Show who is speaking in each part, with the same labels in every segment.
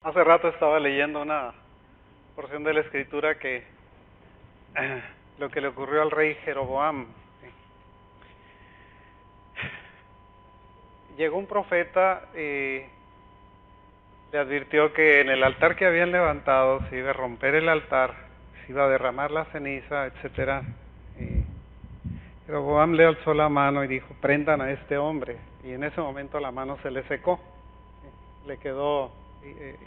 Speaker 1: Hace rato estaba leyendo una porción de la escritura que lo que le ocurrió al rey Jeroboam. Llegó un profeta y le advirtió que en el altar que habían levantado se iba a romper el altar, se iba a derramar la ceniza, etcétera. Y Jeroboam le alzó la mano y dijo: prendan a este hombre. Y en ese momento la mano se le secó, le quedó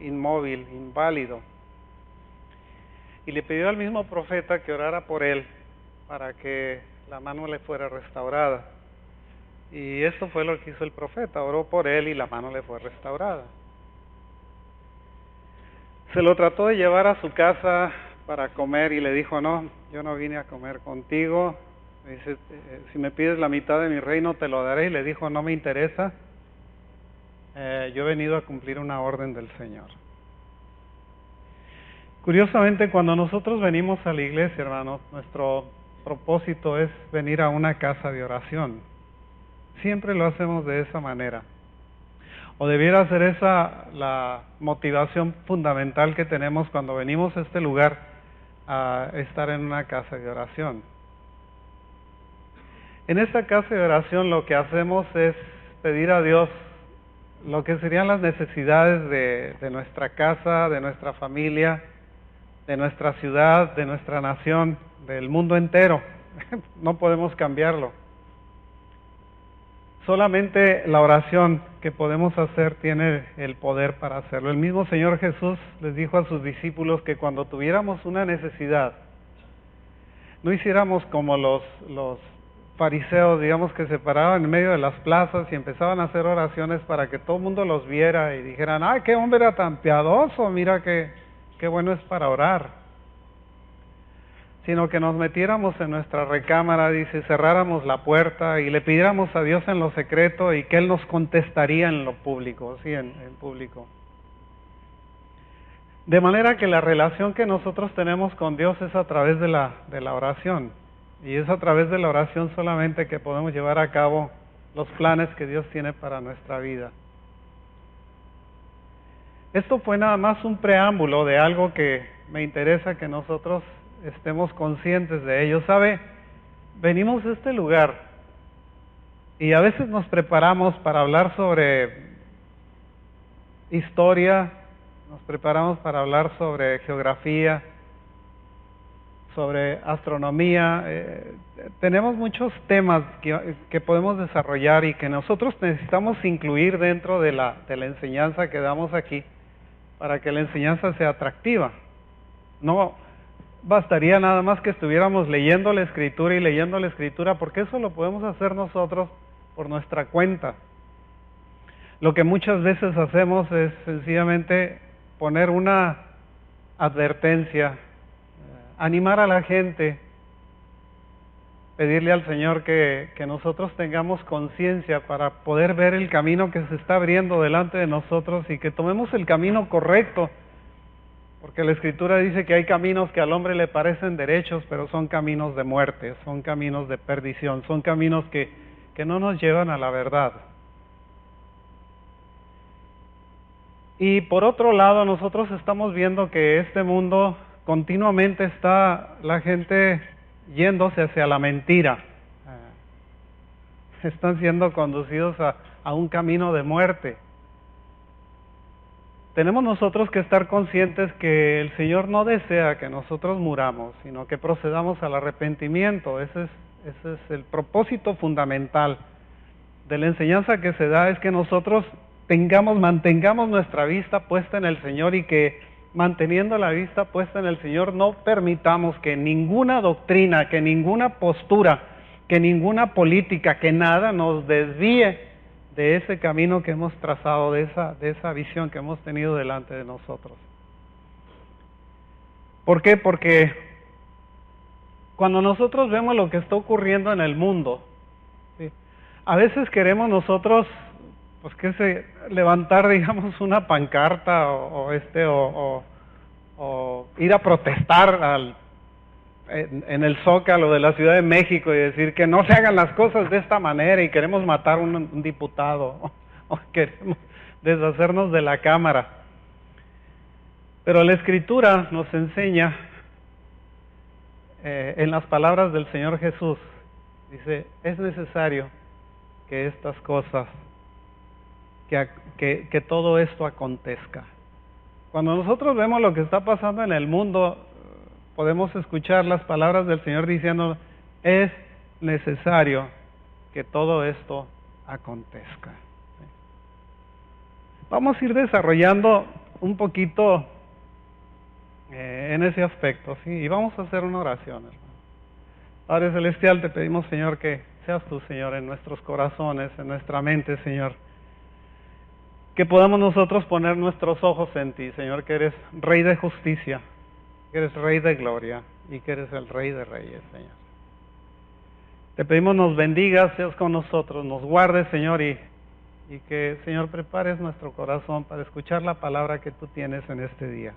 Speaker 1: inmóvil, inválido. Y le pidió al mismo profeta que orara por él para que la mano le fuera restaurada. Y esto fue lo que hizo el profeta, oró por él y la mano le fue restaurada. Se lo trató de llevar a su casa para comer y le dijo: no, yo no vine a comer contigo. Me dice: si me pides la mitad de mi reino te lo daré. Y le dijo: no me interesa, yo he venido a cumplir una orden del Señor. Curiosamente, cuando nosotros venimos a la iglesia, hermanos, nuestro propósito es venir a una casa de oración. Siempre lo hacemos de esa manera. O debiera ser esa la motivación fundamental que tenemos cuando venimos a este lugar a estar en una casa de oración. En esta casa de oración lo que hacemos es pedir a Dios lo que serían las necesidades de nuestra casa, de nuestra familia, de nuestra ciudad, de nuestra nación, del mundo entero. No podemos cambiarlo. Solamente la oración que podemos hacer tiene el poder para hacerlo. El mismo Señor Jesús les dijo a sus discípulos que cuando tuviéramos una necesidad, no hiciéramos como los fariseos, digamos, que se paraban en medio de las plazas y empezaban a hacer oraciones para que todo el mundo los viera y dijeran: ¡ay, qué hombre era tan piadoso! Mira qué bueno es para orar. Sino que nos metiéramos en nuestra recámara, dice, cerráramos la puerta y le pidiéramos a Dios en lo secreto y que Él nos contestaría en lo público, sí, en público. De manera que la relación que nosotros tenemos con Dios es a través de la oración. Y es a través de la oración solamente que podemos llevar a cabo los planes que Dios tiene para nuestra vida. Esto fue nada más un preámbulo de algo que me interesa que nosotros estemos conscientes de ello. ¿Sabe? Venimos a este lugar y a veces nos preparamos para hablar sobre historia, nos preparamos para hablar sobre geografía, sobre astronomía. Tenemos muchos temas que podemos desarrollar y que nosotros necesitamos incluir dentro de la enseñanza que damos aquí para que la enseñanza sea atractiva. No bastaría nada más que estuviéramos leyendo la Escritura y leyendo la Escritura, porque eso lo podemos hacer nosotros por nuestra cuenta. Lo que muchas veces hacemos es sencillamente poner una advertencia, animar a la gente, pedirle al Señor que nosotros tengamos conciencia para poder ver el camino que se está abriendo delante de nosotros y que tomemos el camino correcto. Porque la Escritura dice que hay caminos que al hombre le parecen derechos, pero son caminos de muerte, son caminos de perdición, son caminos que no nos llevan a la verdad. Y por otro lado, nosotros estamos viendo que este mundo continuamente está la gente yéndose hacia la mentira. Están siendo conducidos a un camino de muerte. Tenemos nosotros que estar conscientes que el Señor no desea que nosotros muramos, sino que procedamos al arrepentimiento. Ese es el propósito fundamental de la enseñanza que se da, es que nosotros mantengamos nuestra vista puesta en el Señor y que, manteniendo la vista puesta en el Señor, no permitamos que ninguna doctrina, que ninguna postura, que ninguna política, que nada nos desvíe de ese camino que hemos trazado, de esa visión que hemos tenido delante de nosotros. ¿Por qué? Porque cuando nosotros vemos lo que está ocurriendo en el mundo, ¿sí?, a veces queremos nosotros, levantar, digamos, una pancarta o ir a protestar en el Zócalo de la Ciudad de México y decir que no se hagan las cosas de esta manera y queremos matar a un diputado o queremos deshacernos de la Cámara. Pero la Escritura nos enseña, en las palabras del Señor Jesús, dice, es necesario que estas cosas, que todo esto acontezca. Cuando nosotros vemos lo que está pasando en el mundo, podemos escuchar las palabras del Señor diciendo, es necesario que todo esto acontezca. Vamos a ir desarrollando un poquito en ese aspecto, ¿sí? Y vamos a hacer una oración, hermano. Padre Celestial, te pedimos, Señor, que seas tú, Señor, en nuestros corazones, en nuestra mente, Señor. Que podamos nosotros poner nuestros ojos en ti, Señor, que eres Rey de justicia, que eres Rey de gloria y que eres el Rey de reyes, Señor. Te pedimos nos bendigas, seas con nosotros, nos guardes, Señor, y que, Señor, prepares nuestro corazón para escuchar la palabra que tú tienes en este día.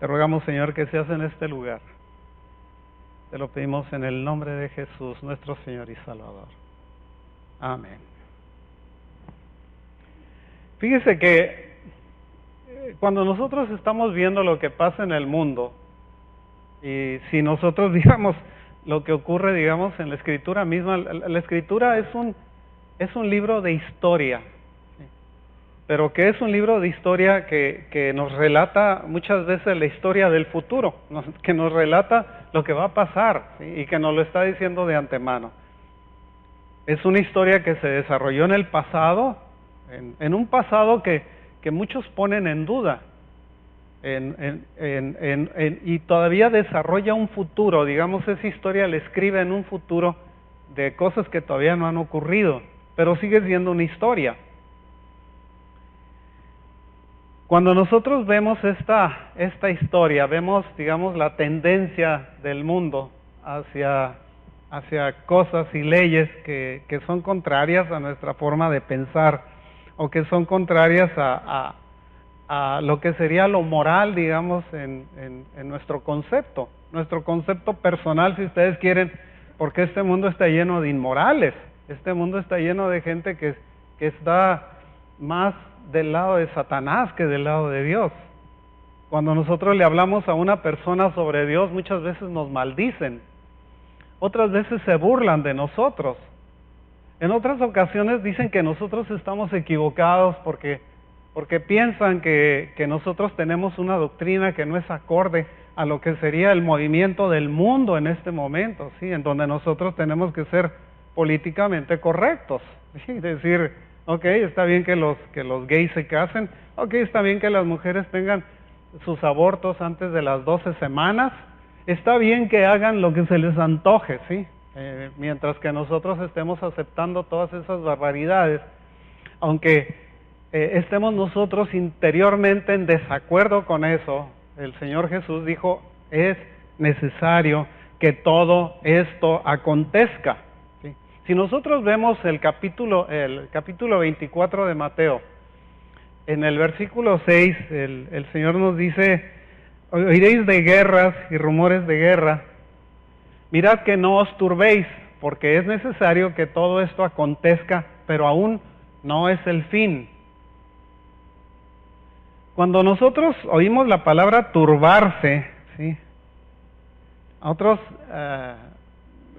Speaker 1: Te rogamos, Señor, que seas en este lugar. Te lo pedimos en el nombre de Jesús, nuestro Señor y Salvador. Amén. Fíjese que cuando nosotros estamos viendo lo que pasa en el mundo, y si nosotros digamos lo que ocurre, digamos, en la Escritura misma, la Escritura es un libro de historia, ¿sí? Pero que es un libro de historia que nos relata muchas veces la historia del futuro, que nos relata lo que va a pasar, ¿sí? Y que nos lo está diciendo de antemano. Es una historia que se desarrolló en el pasado, en un pasado que muchos ponen en duda, y todavía desarrolla un futuro, digamos, esa historia le escribe en un futuro de cosas que todavía no han ocurrido, pero sigue siendo una historia. Cuando nosotros vemos esta historia, vemos, digamos, la tendencia del mundo hacia cosas y leyes que son contrarias a nuestra forma de pensar, o que son contrarias a lo que sería lo moral, digamos, en nuestro concepto personal, si ustedes quieren, porque este mundo está lleno de inmorales, este mundo está lleno de gente que está más del lado de Satanás que del lado de Dios. Cuando nosotros le hablamos a una persona sobre Dios, muchas veces nos maldicen, otras veces se burlan de nosotros. En otras ocasiones dicen que nosotros estamos equivocados porque piensan que nosotros tenemos una doctrina que no es acorde a lo que sería el movimiento del mundo en este momento, ¿sí? En donde nosotros tenemos que ser políticamente correctos, ¿sí? Decir, ok, está bien que los gays se casen, ok, está bien que las mujeres tengan sus abortos antes de las 12 semanas, está bien que hagan lo que se les antoje, ¿sí? Mientras que nosotros estemos aceptando todas esas barbaridades, aunque estemos nosotros interiormente en desacuerdo con eso, el Señor Jesús dijo, es necesario que todo esto acontezca, ¿sí? Si nosotros vemos el capítulo 24 de Mateo, en el versículo 6, el Señor nos dice, oiréis de guerras y rumores de guerra, mirad que no os turbéis, porque es necesario que todo esto acontezca, pero aún no es el fin. Cuando nosotros oímos la palabra turbarse, ¿sí? Nosotros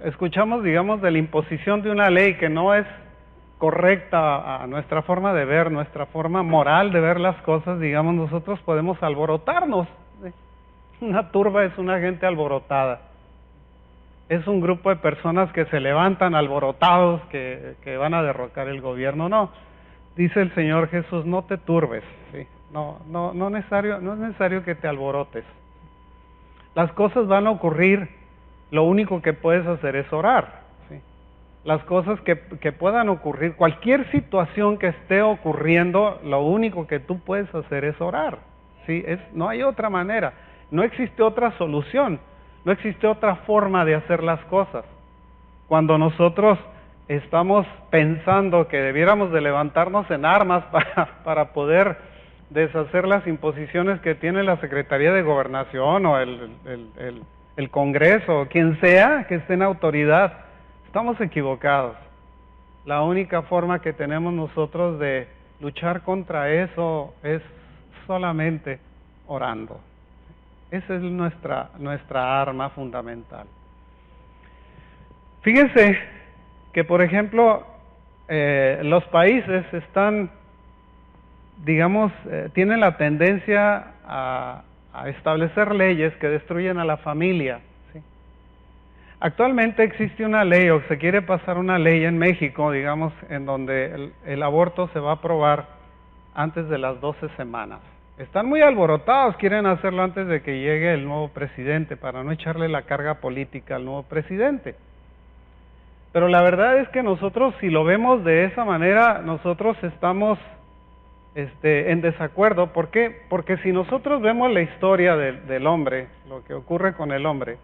Speaker 1: escuchamos, digamos, de la imposición de una ley que no es correcta a nuestra forma de ver, nuestra forma moral de ver las cosas, digamos, nosotros podemos alborotarnos, ¿sí? Una turba es una gente alborotada. Es un grupo de personas que se levantan alborotados, que van a derrocar el gobierno. No, dice el Señor Jesús, no te turbes, ¿sí? No es necesario que te alborotes. Las cosas van a ocurrir, lo único que puedes hacer es orar, ¿sí? Las cosas que puedan ocurrir, cualquier situación que esté ocurriendo, lo único que tú puedes hacer es orar, ¿sí? No hay otra manera, no existe otra solución. No existe otra forma de hacer las cosas. Cuando nosotros estamos pensando que debiéramos de levantarnos en armas para poder deshacer las imposiciones que tiene la Secretaría de Gobernación o el Congreso o quien sea que esté en autoridad, estamos equivocados. La única forma que tenemos nosotros de luchar contra eso es solamente orando. Esa es nuestra arma fundamental. Fíjense que, por ejemplo, los países están, digamos, tienen la tendencia a establecer leyes que destruyen a la familia. ¿Sí? Actualmente existe una ley, o se quiere pasar una ley en México, digamos, en donde el aborto se va a aprobar antes de las 12 semanas. Están muy alborotados, quieren hacerlo antes de que llegue el nuevo presidente, para no echarle la carga política al nuevo presidente. Pero la verdad es que nosotros, si lo vemos de esa manera, nosotros estamos en desacuerdo. ¿Por qué? Porque si nosotros vemos la historia del hombre, lo que ocurre con el hombre,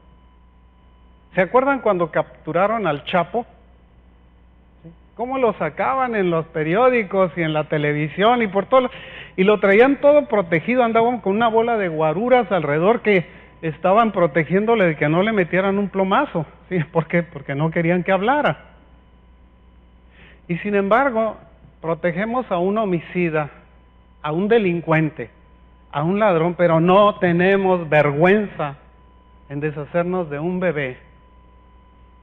Speaker 1: ¿se acuerdan cuando capturaron al Chapo? ¿Cómo lo sacaban en los periódicos y en la televisión y por todo? Y lo traían todo protegido, andaban con una bola de guaruras alrededor que estaban protegiéndole de que no le metieran un plomazo. ¿Sí? ¿Por qué? Porque no querían que hablara. Y sin embargo, protegemos a un homicida, a un delincuente, a un ladrón, pero no tenemos vergüenza en deshacernos de un bebé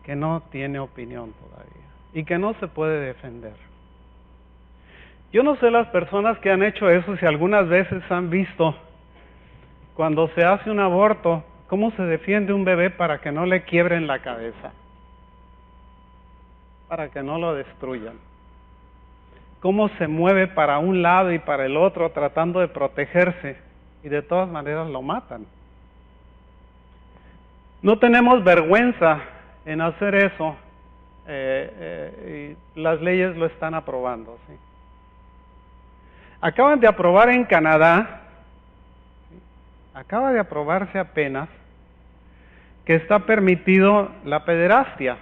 Speaker 1: que no tiene opinión todavía y que no se puede defender. Yo no sé las personas que han hecho eso, si algunas veces han visto cuando se hace un aborto, cómo se defiende un bebé para que no le quiebren la cabeza, para que no lo destruyan. Cómo se mueve para un lado y para el otro tratando de protegerse y de todas maneras lo matan. No tenemos vergüenza en hacer eso y las leyes lo están aprobando. ¿Sí? Acaban de aprobar en Canadá, acaba de aprobarse apenas, que está permitido la pederastia,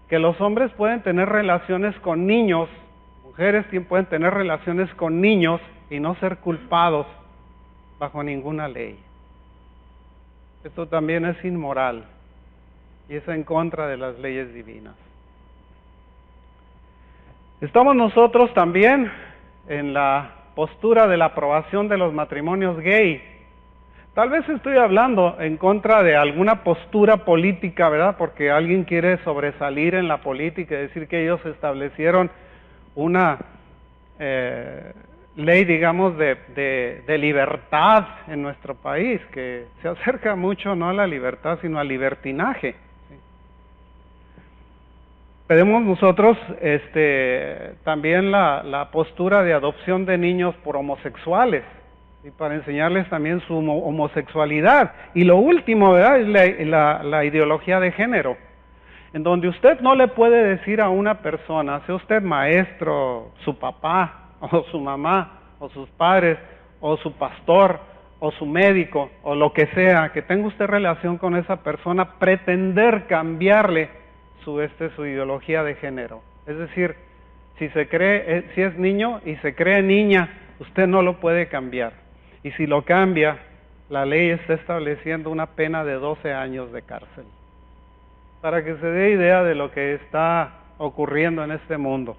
Speaker 1: que los hombres pueden tener relaciones con niños, mujeres pueden tener relaciones con niños y no ser culpados bajo ninguna ley. Esto también es inmoral y es en contra de las leyes divinas. Estamos nosotros también en la postura de la aprobación de los matrimonios gay. Tal vez estoy hablando en contra de alguna postura política, ¿verdad? Porque alguien quiere sobresalir en la política y decir que ellos establecieron una ley, digamos, de libertad en nuestro país, que se acerca mucho no a la libertad, sino al libertinaje. ¿Sí? Tenemos nosotros también la postura de adopción de niños por homosexuales, y para enseñarles también su homosexualidad. Y lo último, ¿verdad?, es la ideología de género, en donde usted no le puede decir a una persona, sea usted maestro, su papá, o su mamá, o sus padres, o su pastor, o su médico, o lo que sea, que tenga usted relación con esa persona, pretender cambiarle su ideología de género. Es decir, si es niño y se cree niña, usted no lo puede cambiar. Y si lo cambia, la ley está estableciendo una pena de 12 años de cárcel. Para que se dé idea de lo que está ocurriendo en este mundo.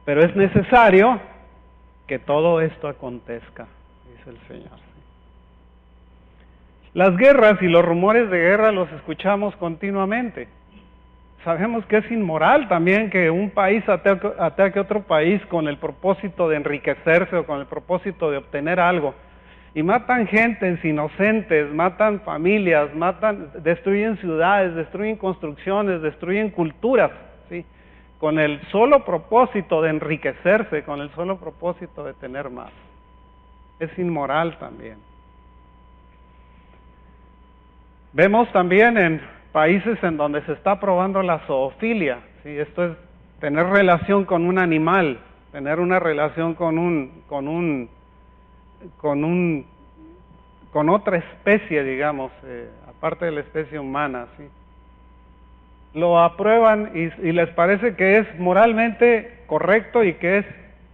Speaker 1: Pero es necesario que todo esto acontezca, dice el Señor. Las guerras y los rumores de guerra los escuchamos continuamente. Sabemos que es inmoral también que un país ataque a otro país con el propósito de enriquecerse o con el propósito de obtener algo. Y matan gentes inocentes, matan familias, destruyen ciudades, destruyen construcciones, destruyen culturas, ¿sí? Con el solo propósito de enriquecerse, con el solo propósito de tener más. Es inmoral también. Vemos también en países en donde se está aprobando la zoofilia, ¿sí? Esto es tener relación con un animal, tener una relación con otra especie, digamos, aparte de la especie humana, ¿sí? Lo aprueban y les parece que es moralmente correcto y que es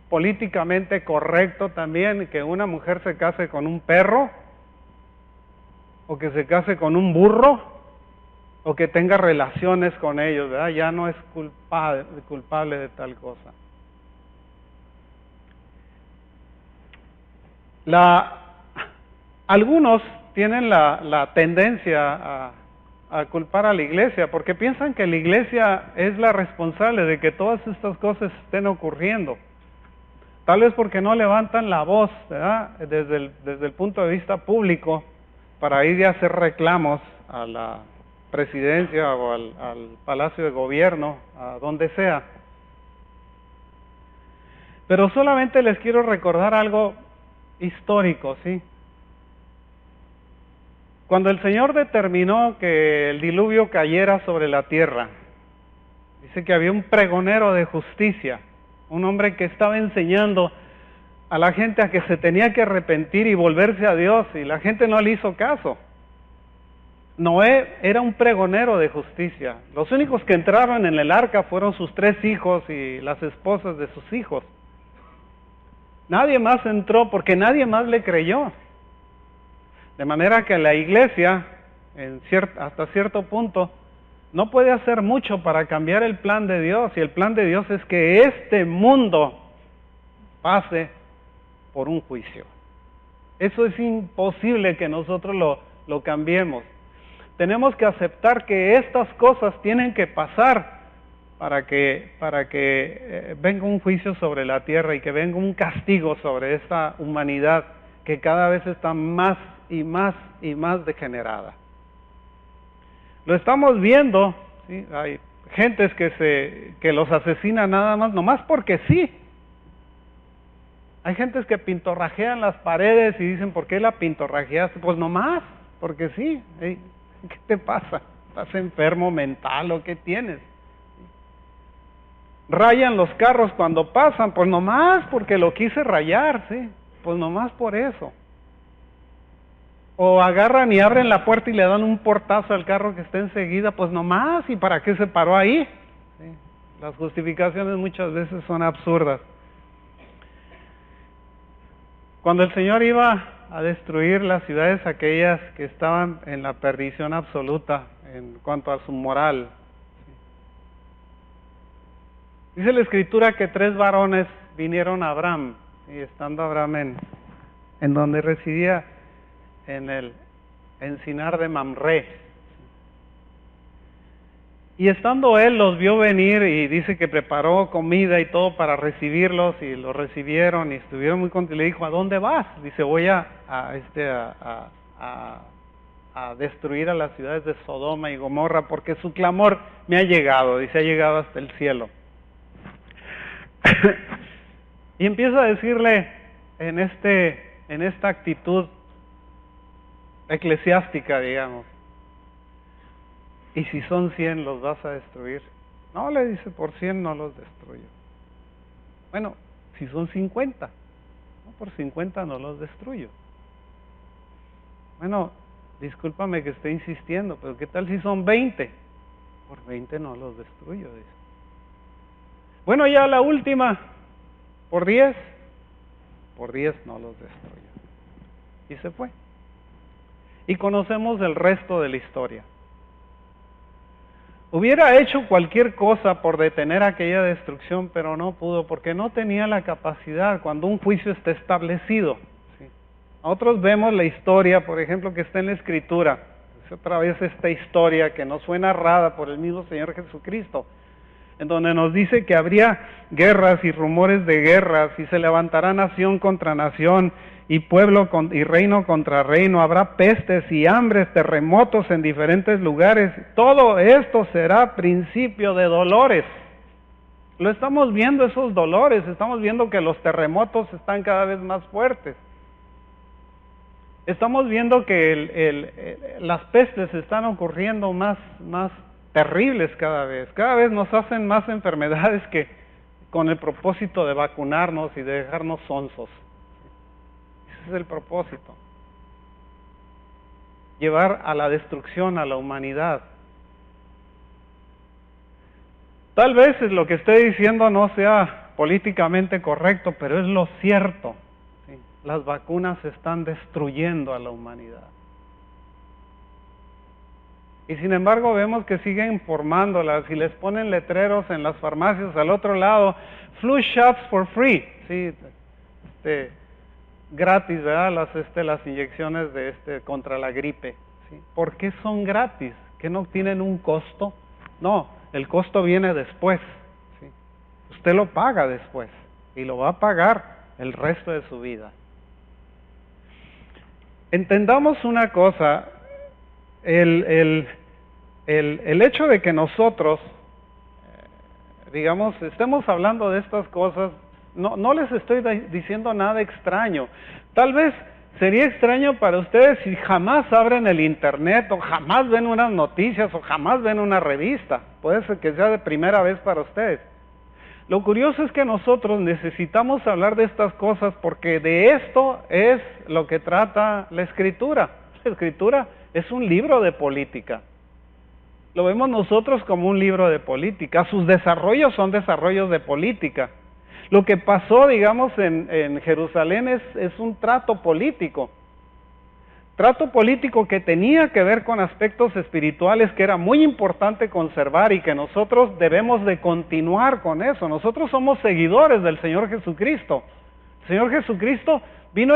Speaker 1: políticamente correcto también que una mujer se case con un perro, o que se case con un burro, o que tenga relaciones con ellos, ¿verdad? Ya no es culpable de tal cosa. Algunos tienen la tendencia a culpar a la iglesia porque piensan que la iglesia es la responsable de que todas estas cosas estén ocurriendo. Tal vez porque no levantan la voz, ¿verdad? Desde el punto de vista público para ir a hacer reclamos a la presidencia o al palacio de gobierno, a donde sea. Pero solamente les quiero recordar algo histórico, ¿sí? Cuando el Señor determinó que el diluvio cayera sobre la tierra, dice que había un pregonero de justicia, un hombre que estaba enseñando a la gente a que se tenía que arrepentir y volverse a Dios, y la gente no le hizo caso. Noé era un pregonero de justicia. Los únicos que entraron en el arca fueron sus 3 hijos y las esposas de sus hijos. Nadie más entró porque nadie más le creyó. De manera que la iglesia, hasta cierto punto, no puede hacer mucho para cambiar el plan de Dios. Y el plan de Dios es que este mundo pase por un juicio. Eso es imposible que nosotros lo cambiemos. Tenemos que aceptar que estas cosas tienen que pasar para que venga un juicio sobre la tierra y que venga un castigo sobre esta humanidad que cada vez está más y más y más degenerada. Lo estamos viendo, ¿sí? Hay gentes que los asesinan nomás porque sí. Hay gentes que pintorrajean las paredes y dicen, ¿por qué la pintorrajeaste? Pues nomás, porque sí. ¿Qué te pasa? ¿Estás enfermo mental o qué tienes? Rayan los carros cuando pasan, pues nomás porque lo quise rayar, ¿sí? Pues nomás por eso. O agarran y abren la puerta y le dan un portazo al carro que está enseguida, pues nomás, ¿y para qué se paró ahí? ¿Sí? Las justificaciones muchas veces son absurdas. Cuando el Señor iba a destruir las ciudades aquellas que estaban en la perdición absoluta en cuanto a su moral, dice la Escritura que 3 varones vinieron a Abraham, y estando Abraham en donde residía, en el encinar de Mamre. Y estando él, los vio venir y dice que preparó comida y todo para recibirlos, y los recibieron y estuvieron muy contentos. Le dijo, ¿a dónde vas? Dice, voy a destruir a las ciudades de Sodoma y Gomorra porque su clamor me ha llegado, dice, ha llegado hasta el cielo. Y empieza a decirle en esta actitud eclesiástica, digamos, ¿y si son 100 los vas a destruir? No, le dice, por 100 no los destruyo. Bueno, si son 50, no, por 50 no los destruyo. Bueno, discúlpame que esté insistiendo, pero ¿qué tal si son 20? Por 20 no los destruyo, dice. Bueno, ya la última, por 10 no los destruyo. Y se fue. Y conocemos el resto de la historia. Hubiera hecho cualquier cosa por detener aquella destrucción, pero no pudo, porque no tenía la capacidad cuando un juicio está establecido. ¿Sí? Nosotros vemos la historia, por ejemplo, que está en la Escritura. Es otra vez esta historia que nos fue narrada por el mismo Señor Jesucristo, en donde nos dice que habría guerras y rumores de guerras, y se levantará nación contra nación, y pueblo y reino contra reino, habrá pestes y hambres, terremotos en diferentes lugares. Todo esto será principio de dolores. Lo estamos viendo, esos dolores, estamos viendo que los terremotos están cada vez más fuertes. Estamos viendo que las pestes están ocurriendo más terribles cada vez nos hacen más enfermedades que con el propósito de vacunarnos y de dejarnos sonsos. Ese es el propósito. Llevar a la destrucción a la humanidad. Tal vez lo que estoy diciendo no sea políticamente correcto, pero es lo cierto. ¿Sí? Las vacunas están destruyendo a la humanidad. Y sin embargo vemos que siguen formándolas y les ponen letreros en las farmacias al otro lado, flu shots for free. ¿Sí? gratis, ¿verdad? Las inyecciones contra la gripe, ¿sí? ¿Por qué son gratis? ¿Que no tienen un costo? No, el costo viene después, ¿sí? Usted lo paga después y lo va a pagar el resto de su vida. Entendamos una cosa, el hecho de que nosotros, digamos, estemos hablando de estas cosas, no les estoy diciendo nada extraño. Tal vez sería extraño para ustedes si jamás abren el internet, o jamás ven unas noticias, o jamás ven una revista. Puede ser que sea de primera vez para ustedes. Lo curioso es que nosotros necesitamos hablar de estas cosas porque de esto es lo que trata la Escritura. La Escritura es un libro de política. Lo vemos nosotros como un libro de política. Sus desarrollos son desarrollos de política. Lo que pasó, digamos, en Jerusalén es un trato político. Trato político que tenía que ver con aspectos espirituales que era muy importante conservar y que nosotros debemos de continuar con eso. Nosotros somos seguidores del Señor Jesucristo. El Señor Jesucristo vino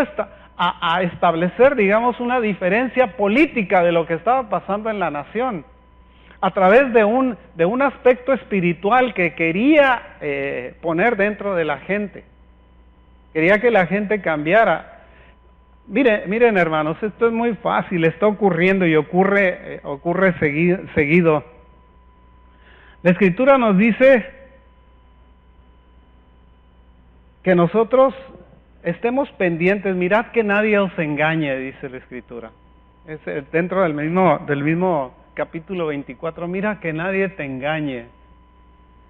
Speaker 1: a establecer, digamos, una diferencia política de lo que estaba pasando en la nación, a través de un aspecto espiritual que quería poner dentro de la gente. Quería que la gente cambiara. Miren hermanos, esto es muy fácil, está ocurriendo y ocurre seguido. La Escritura nos dice que nosotros estemos pendientes, mirad que nadie os engañe, dice la Escritura. Es dentro del mismo capítulo 24, mira que nadie te engañe.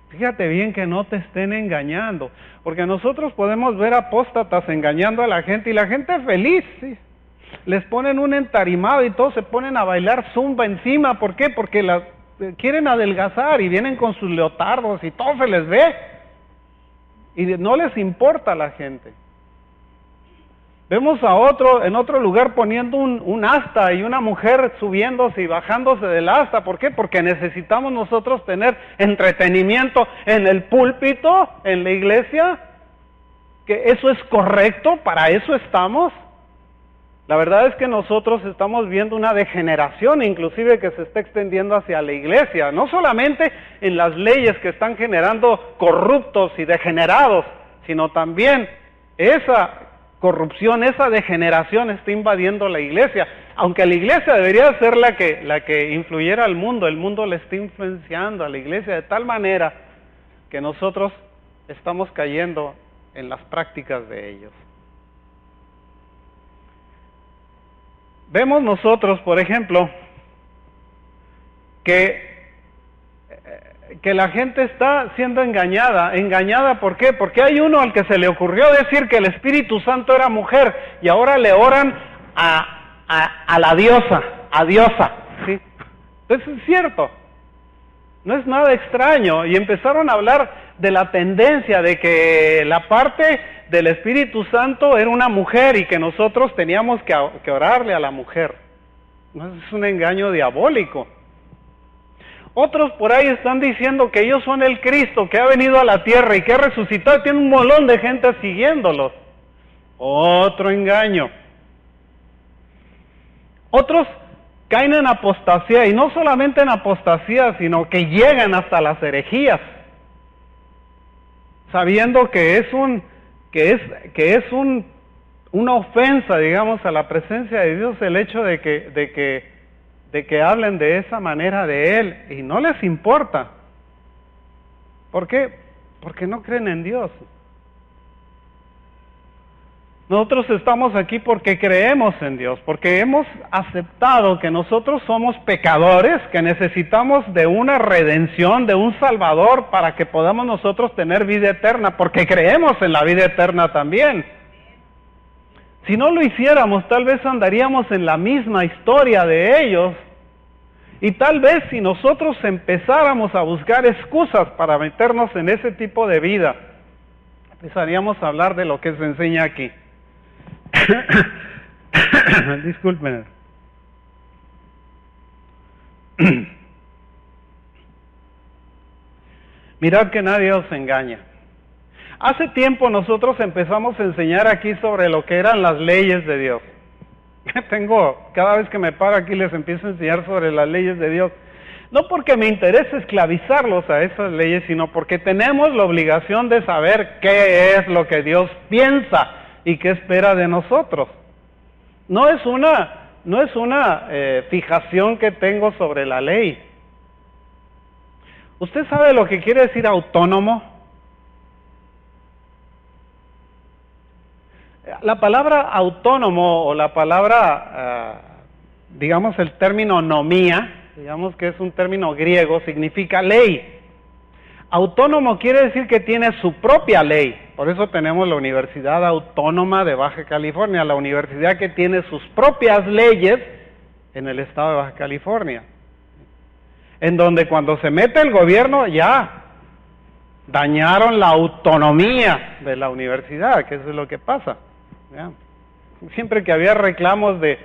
Speaker 1: Fíjate bien que no te estén engañando, porque nosotros podemos ver apóstatas engañando a la gente y la gente feliz, ¿sí? Les ponen un entarimado y todos se ponen a bailar zumba encima. ¿Por qué? Porque quieren adelgazar y vienen con sus leotardos y todo se les ve y no les importa a la gente. Vemos en otro lugar poniendo un asta y una mujer subiéndose y bajándose del asta. ¿Por qué? Porque necesitamos nosotros tener entretenimiento en el púlpito, en la iglesia. Que eso es correcto, para eso estamos. La verdad es que nosotros estamos viendo una degeneración inclusive que se está extendiendo hacia la iglesia. No solamente en las leyes que están generando corruptos y degenerados, sino también esa corrupción, esa degeneración está invadiendo la iglesia. Aunque la iglesia debería ser la que influyera al mundo, el mundo le está influenciando a la iglesia de tal manera que nosotros estamos cayendo en las prácticas de ellos. Vemos nosotros, por ejemplo, que la gente está siendo engañada. ¿Engañada por qué? Porque hay uno al que se le ocurrió decir que el Espíritu Santo era mujer y ahora le oran a la diosa, ¿sí? Entonces es cierto, no es nada extraño, y empezaron a hablar de la tendencia de que la parte del Espíritu Santo era una mujer y que nosotros teníamos que orarle a la mujer. No, es un engaño diabólico. Otros por ahí están diciendo que ellos son el Cristo que ha venido a la tierra y que ha resucitado y tiene un molón de gente siguiéndolos. Otro engaño. Otros caen en apostasía, y no solamente en apostasía, sino que llegan hasta las herejías, sabiendo que es una ofensa, digamos, a la presencia de Dios el hecho de que hablen de esa manera de Él, y no les importa. ¿Por qué? Porque no creen en Dios. Nosotros estamos aquí porque creemos en Dios, porque hemos aceptado que nosotros somos pecadores, que necesitamos de una redención, de un Salvador para que podamos nosotros tener vida eterna, porque creemos en la vida eterna también. Si no lo hiciéramos, tal vez andaríamos en la misma historia de ellos, y tal vez si nosotros empezáramos a buscar excusas para meternos en ese tipo de vida, empezaríamos a hablar de lo que se enseña aquí. Disculpen. Mirad que nadie os engaña. Hace tiempo nosotros empezamos a enseñar aquí sobre lo que eran las leyes de Dios. Cada vez que me paro aquí les empiezo a enseñar sobre las leyes de Dios. No porque me interese esclavizarlos a esas leyes, sino porque tenemos la obligación de saber qué es lo que Dios piensa y qué espera de nosotros. No es una fijación que tengo sobre la ley. ¿Usted sabe lo que quiere decir autónomo? La palabra autónomo o la palabra, digamos el término nomía, digamos que es un término griego, significa ley. Autónomo quiere decir que tiene su propia ley. Por eso tenemos la Universidad Autónoma de Baja California, la universidad que tiene sus propias leyes en el estado de Baja California. En donde cuando se mete el gobierno ya dañaron la autonomía de la universidad, que eso es lo que pasa. ¿Ya? Siempre que había reclamos de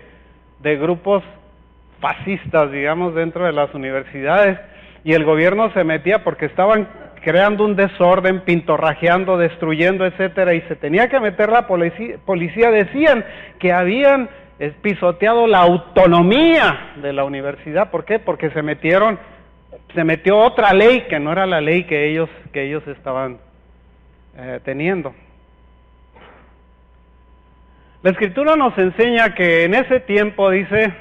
Speaker 1: grupos fascistas, digamos, dentro de las universidades, y el gobierno se metía porque estaban creando un desorden, pintorrajeando, destruyendo, etcétera, y se tenía que meter la policía, decían que habían pisoteado la autonomía de la universidad. ¿Por qué? Porque se metió otra ley que no era la ley que ellos estaban teniendo. La Escritura nos enseña que en ese tiempo, dice,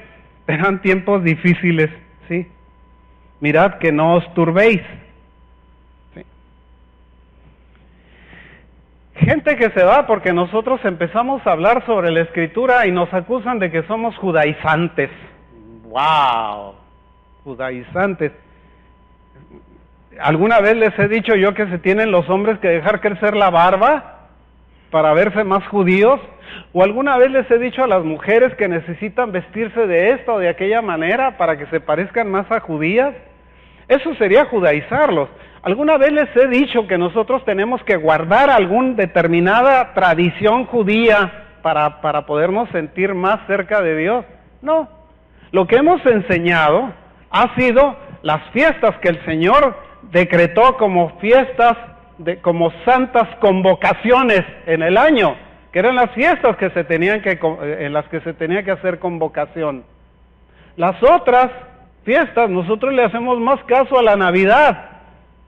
Speaker 1: eran tiempos difíciles, ¿sí? Mirad que no os turbéis. ¿Sí? Gente que se va porque nosotros empezamos a hablar sobre la Escritura y nos acusan de que somos judaizantes. ¡Wow! Judaizantes. ¿Alguna vez les he dicho yo que se tienen los hombres que dejar crecer la barba para verse más judíos? ¿O alguna vez les he dicho a las mujeres que necesitan vestirse de esta o de aquella manera para que se parezcan más a judías? Eso sería judaizarlos. ¿Alguna vez les he dicho que nosotros tenemos que guardar alguna determinada tradición judía para podernos sentir más cerca de Dios? No. Lo que hemos enseñado ha sido las fiestas que el Señor decretó como fiestas, como santas convocaciones en el año, que eran las fiestas en las que se tenía que hacer convocación. Las otras fiestas, nosotros le hacemos más caso a la Navidad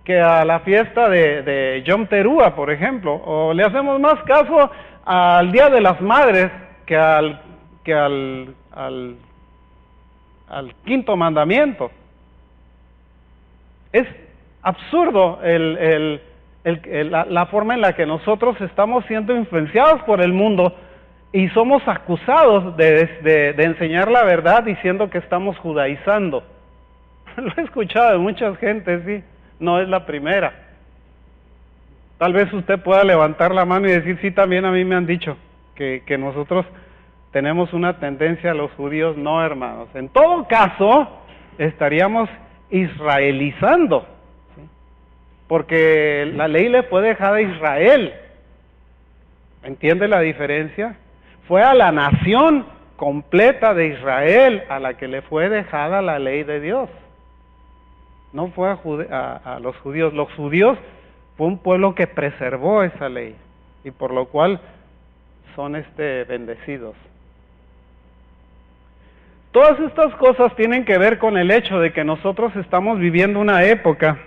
Speaker 1: que a la fiesta de Yom Teruah, por ejemplo, o le hacemos más caso al Día de las Madres que al quinto mandamiento. Es absurdo la forma en la que nosotros estamos siendo influenciados por el mundo y somos acusados de enseñar la verdad diciendo que estamos judaizando. Lo he escuchado de mucha gente, sí, no es la primera. Tal vez usted pueda levantar la mano y decir, sí, también a mí me han dicho que nosotros tenemos una tendencia a los judíos. No, hermanos. En todo caso, estaríamos israelizando, ¿sí? Porque la ley le fue dejada a Israel. ¿Entiende la diferencia? Fue a la nación completa de Israel a la que le fue dejada la ley de Dios. No fue a los judíos. Los judíos fue un pueblo que preservó esa ley y por lo cual son bendecidos. Todas estas cosas tienen que ver con el hecho de que nosotros estamos viviendo una época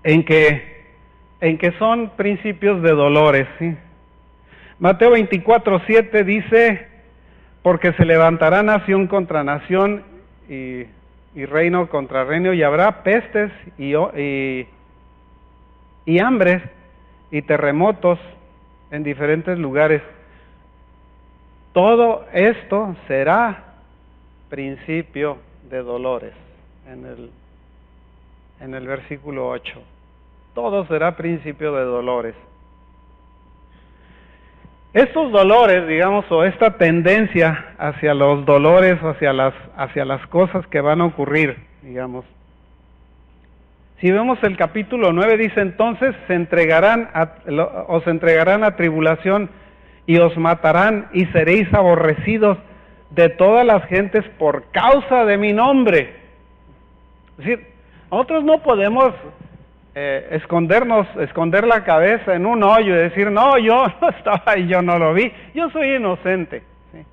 Speaker 1: en que son principios de dolores, ¿sí? Mateo 24:7 dice, porque se levantará nación contra nación y reino contra reino, y habrá pestes y hambres y terremotos en diferentes lugares. Todo esto será principio de dolores, en el versículo 8. Todo será principio de dolores. Estos dolores, digamos, o esta tendencia hacia los dolores o hacia las cosas que van a ocurrir, digamos. Si vemos el capítulo 9, dice, entonces os entregarán a tribulación y os matarán y seréis aborrecidos de todas las gentes por causa de mi nombre. Es decir, nosotros no podemos esconder la cabeza en un hoyo y decir, no, yo no estaba ahí, yo no lo vi, yo soy inocente. ¿Sí?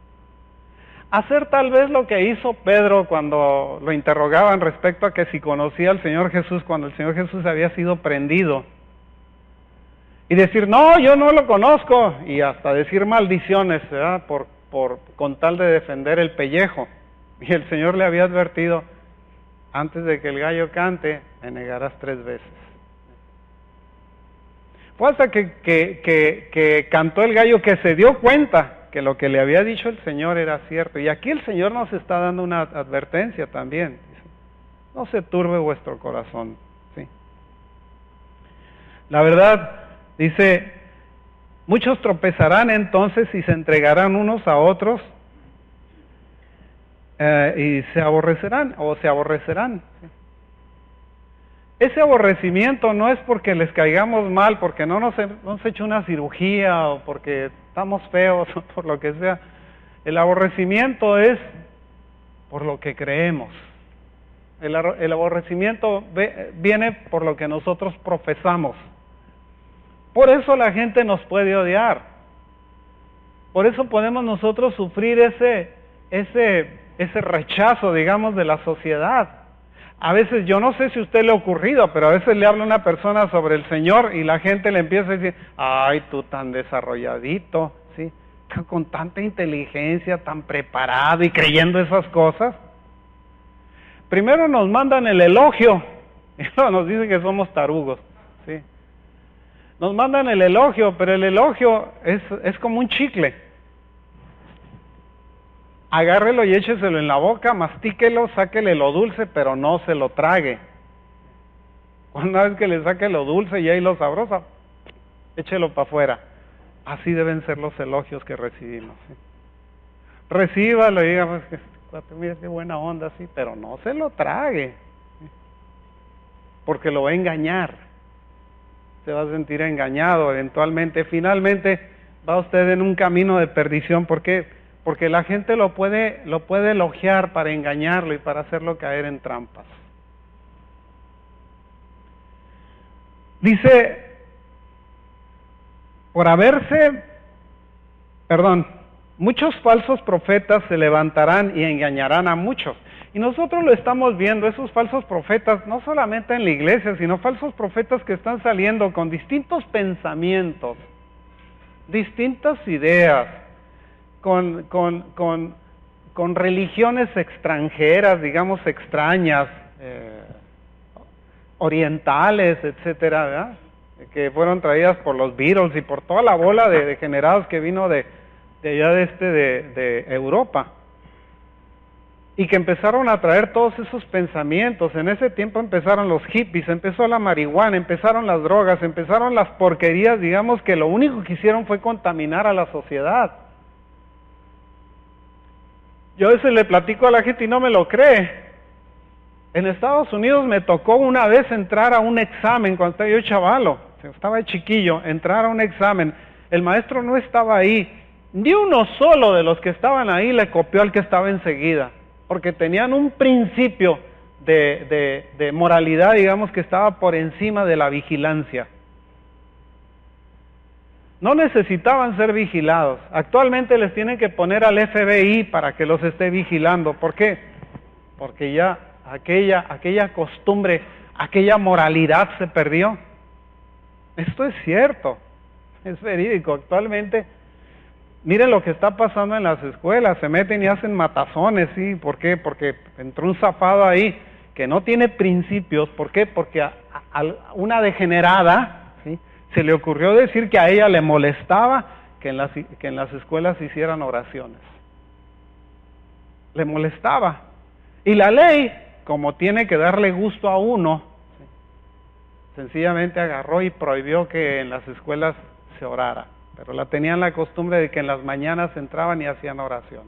Speaker 1: Hacer tal vez lo que hizo Pedro cuando lo interrogaban respecto a que si conocía al Señor Jesús cuando el Señor Jesús había sido prendido. Y decir, no, yo no lo conozco, y hasta decir maldiciones, ¿verdad? Con tal de defender el pellejo. Y el Señor le había advertido, antes de que el gallo cante, me negarás 3 veces. Fue hasta que cantó el gallo que se dio cuenta que lo que le había dicho el Señor era cierto. Y aquí el Señor nos está dando una advertencia también. Dice, no se turbe vuestro corazón. ¿Sí? La verdad, dice, muchos tropezarán entonces y se entregarán unos a otros y se aborrecerán. ¿Sí? Ese aborrecimiento no es porque les caigamos mal, porque no nos hemos hecho una cirugía o porque estamos feos o por lo que sea. El aborrecimiento es por lo que creemos. El aborrecimiento viene por lo que nosotros profesamos. Por eso la gente nos puede odiar. Por eso podemos nosotros sufrir ese rechazo, digamos, de la sociedad. A veces, yo no sé si a usted le ha ocurrido, pero a veces le habla una persona sobre el Señor y la gente le empieza a decir, ay, tú tan desarrolladito, ¿sí? Con tanta inteligencia, tan preparado y creyendo esas cosas. Primero nos mandan el elogio y luego nos dicen que somos tarugos, ¿sí? Nos mandan el elogio, pero el elogio es como un chicle. Agárrelo y écheselo en la boca, mastíquelo, sáquele lo dulce, pero no se lo trague. Una vez que le saque lo dulce y ahí lo sabroso, échelo para afuera. Así deben ser los elogios que recibimos. ¿Sí? Recíbalo y diga, pues, mira qué buena onda, sí, pero no se lo trague. ¿Sí? Porque lo va a engañar. Se va a sentir engañado eventualmente. Finalmente va usted en un camino de perdición. ¿Por qué? Porque la gente lo puede elogiar para engañarlo y para hacerlo caer en trampas. Dice, muchos falsos profetas se levantarán y engañarán a muchos. Y nosotros lo estamos viendo, esos falsos profetas, no solamente en la iglesia, sino falsos profetas que están saliendo con distintos pensamientos, distintas ideas, con religiones extranjeras, digamos extrañas, orientales, etcétera, ¿verdad? Que fueron traídas por los Beatles y por toda la bola de degenerados que vino de allá de Europa, y que empezaron a traer todos esos pensamientos. En ese tiempo empezaron los hippies, empezó la marihuana, empezaron las drogas, empezaron las porquerías, digamos que lo único que hicieron fue contaminar a la sociedad. Yo a veces le platico a la gente y no me lo cree. En Estados Unidos me tocó una vez entrar a un examen cuando estaba yo chavalo, estaba chiquillo, entrar a un examen. El maestro no estaba ahí, ni uno solo de los que estaban ahí le copió al que estaba enseguida, porque tenían un principio de moralidad, digamos, que estaba por encima de la vigilancia. No necesitaban ser vigilados. Actualmente les tienen que poner al FBI para que los esté vigilando. ¿Por qué? Porque ya aquella costumbre, aquella moralidad se perdió. Esto es cierto, es verídico. Actualmente, miren lo que está pasando en las escuelas, se meten y hacen matazones, ¿sí? ¿Por qué? Porque entró un zafado ahí que no tiene principios. ¿Por qué? Porque a una degenerada, ¿sí?, se le ocurrió decir que a ella le molestaba que en las escuelas se hicieran oraciones. Le molestaba. Y la ley, como tiene que darle gusto a uno, ¿sí?, sencillamente agarró y prohibió que en las escuelas se orara. Pero tenían la costumbre de que en las mañanas entraban y hacían oración.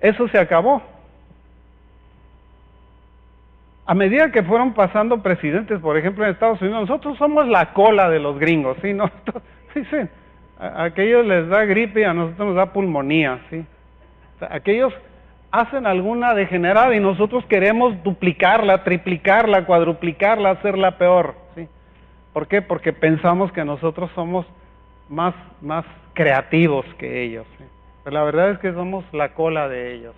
Speaker 1: Eso se acabó. A medida que fueron pasando presidentes, por ejemplo en Estados Unidos, nosotros somos la cola de los gringos, ¿sí? Dicen, a aquellos les da gripe y a nosotros nos da pulmonía, ¿sí? O sea, aquellos hacen alguna degenerada y nosotros queremos duplicarla, triplicarla, cuadruplicarla, hacerla peor, ¿sí? ¿Por qué? Porque pensamos que nosotros somos más creativos que ellos, ¿sí? Pero la verdad es que somos la cola de ellos.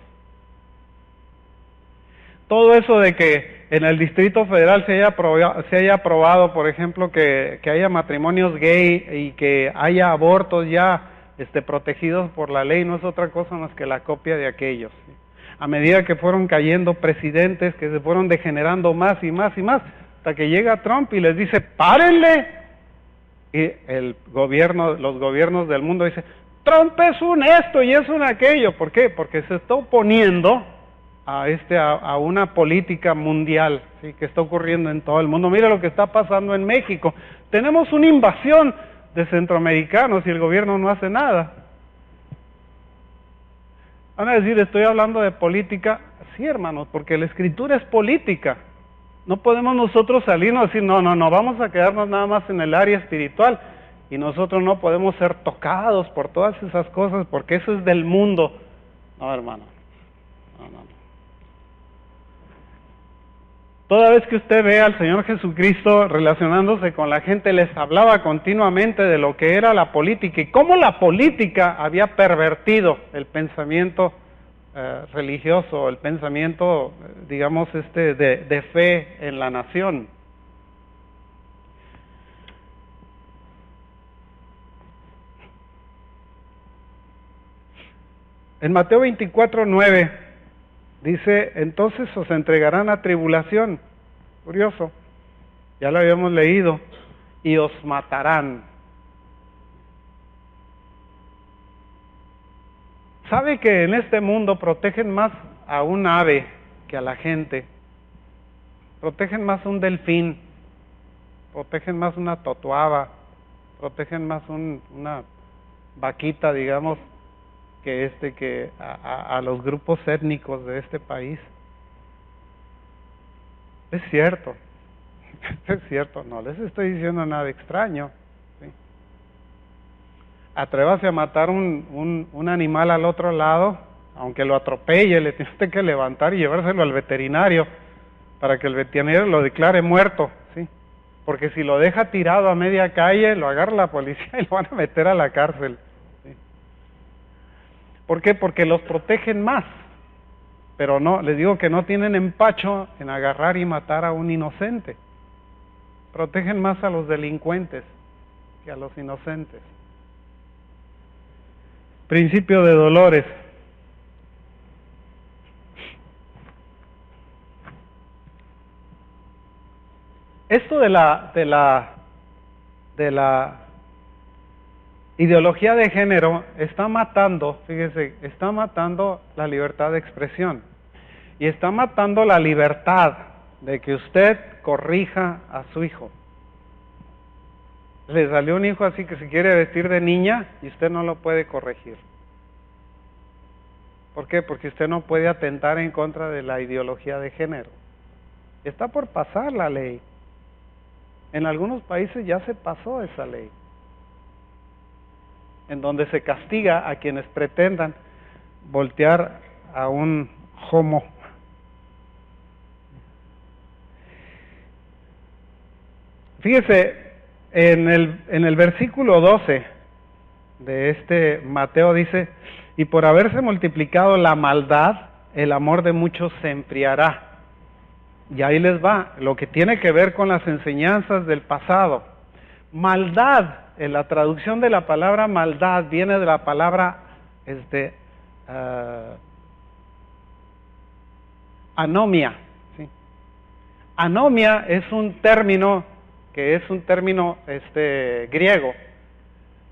Speaker 1: Todo eso de que en el Distrito Federal se haya aprobado, por ejemplo, que haya matrimonios gay y que haya abortos ya protegidos por la ley, no es otra cosa más que la copia de aquellos, ¿sí? A medida que fueron cayendo presidentes, que se fueron degenerando más y más y más, hasta que llega Trump y les dice, ¡párenle! Y los gobiernos del mundo dicen, Trump es un esto y es un aquello. ¿Por qué? Porque se está oponiendo a una política mundial, ¿sí? Que está ocurriendo en todo el mundo. Mira lo que está pasando en México. Tenemos una invasión de centroamericanos y el gobierno no hace nada. Van a decir, estoy hablando de política. Sí, hermanos, porque la escritura es política. No podemos nosotros salirnos y decir, no, vamos a quedarnos nada más en el área espiritual y nosotros no podemos ser tocados por todas esas cosas porque eso es del mundo. No, hermano, no. Toda vez que usted ve al Señor Jesucristo relacionándose con la gente, les hablaba continuamente de lo que era la política y cómo la política había pervertido el pensamiento religioso, el pensamiento, digamos, de fe en la nación. En Mateo 24:9 dice, entonces os entregarán a tribulación. Curioso, ya lo habíamos leído, y os matarán. ¿Sabe que en este mundo protegen más a un ave que a la gente? Protegen más un delfín, protegen más una totoaba, protegen más una vaquita, digamos, que a los grupos étnicos de este país. Es cierto, no les estoy diciendo nada extraño, ¿sí? Atrévase a matar un animal al otro lado, aunque lo atropelle, le tiene usted que levantar y llevárselo al veterinario para que el veterinario lo declare muerto, ¿sí? Porque si lo deja tirado a media calle, lo agarra la policía y lo van a meter a la cárcel, ¿sí? ¿Por qué? Porque los protegen más, pero no, les digo que no tienen empacho en agarrar y matar a un inocente. Protegen más a los delincuentes que a los inocentes. Principio de dolores. Esto de la ideología de género está matando, fíjese, está matando la libertad de expresión y está matando la libertad de que usted corrija a su hijo. Le salió un hijo así que se quiere vestir de niña y usted no lo puede corregir. ¿Por qué? Porque usted no puede atentar en contra de la ideología de género. Está por pasar la ley. En algunos países ya se pasó esa ley, en donde se castiga a quienes pretendan voltear a un homo. Fíjese, en el versículo 12 de Mateo dice, y por haberse multiplicado la maldad, el amor de muchos se enfriará. Y ahí les va, lo que tiene que ver con las enseñanzas del pasado. Maldad, en la traducción de la palabra maldad, viene de la palabra anomia. ¿Sí? Anomia es un término griego.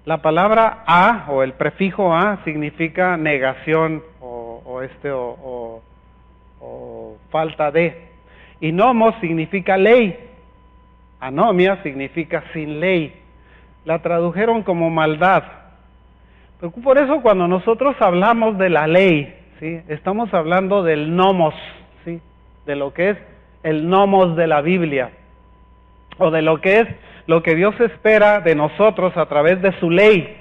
Speaker 1: La palabra a, o el prefijo a, significa negación o falta de. Y nomos significa ley. Anomia significa sin ley. La tradujeron como maldad. Pero por eso cuando nosotros hablamos de la ley, ¿sí? Estamos hablando del nomos, ¿sí? De lo que es el nomos de la Biblia, o de lo que es lo que Dios espera de nosotros a través de su ley.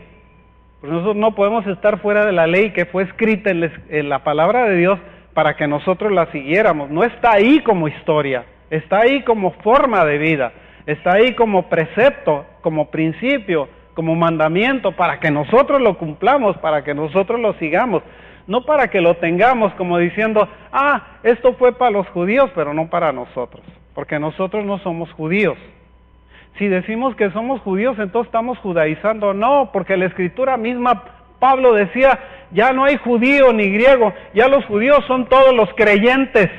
Speaker 1: Pues nosotros no podemos estar fuera de la ley que fue escrita en la palabra de Dios para que nosotros la siguiéramos. No está ahí como historia, está ahí como forma de vida, está ahí como precepto, como principio, como mandamiento, para que nosotros lo cumplamos, para que nosotros lo sigamos. No para que lo tengamos como diciendo, esto fue para los judíos, pero no para nosotros, porque nosotros no somos judíos. Si decimos que somos judíos, entonces estamos judaizando. No, porque la Escritura misma, Pablo decía, ya no hay judío ni griego, ya los judíos son todos los creyentes.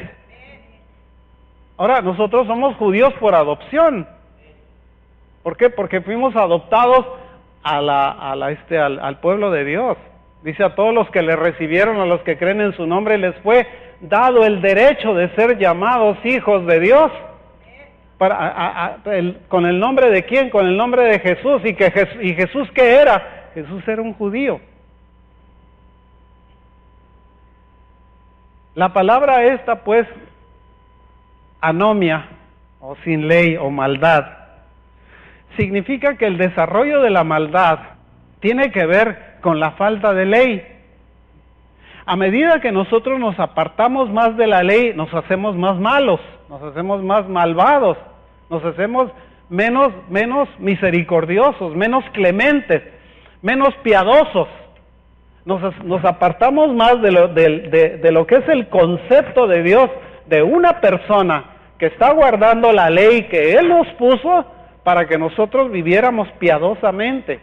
Speaker 1: Ahora, nosotros somos judíos por adopción. ¿Por qué? Porque fuimos adoptados al pueblo de Dios. Dice, a todos los que le recibieron, a los que creen en su nombre, les fue dado el derecho de ser llamados hijos de Dios. ¿Con el nombre de quién? Con el nombre de Jesús. ¿Y Jesús qué era? Jesús era un judío. La palabra esta, pues, anomia, o sin ley, o maldad, significa que el desarrollo de la maldad tiene que ver con la falta de ley. A medida que nosotros nos apartamos más de la ley, nos hacemos más malos, nos hacemos más malvados, nos hacemos menos misericordiosos, menos clementes, menos piadosos. Nos apartamos más de lo que es el concepto de Dios, de una persona que está guardando la ley que Él nos puso para que nosotros viviéramos piadosamente.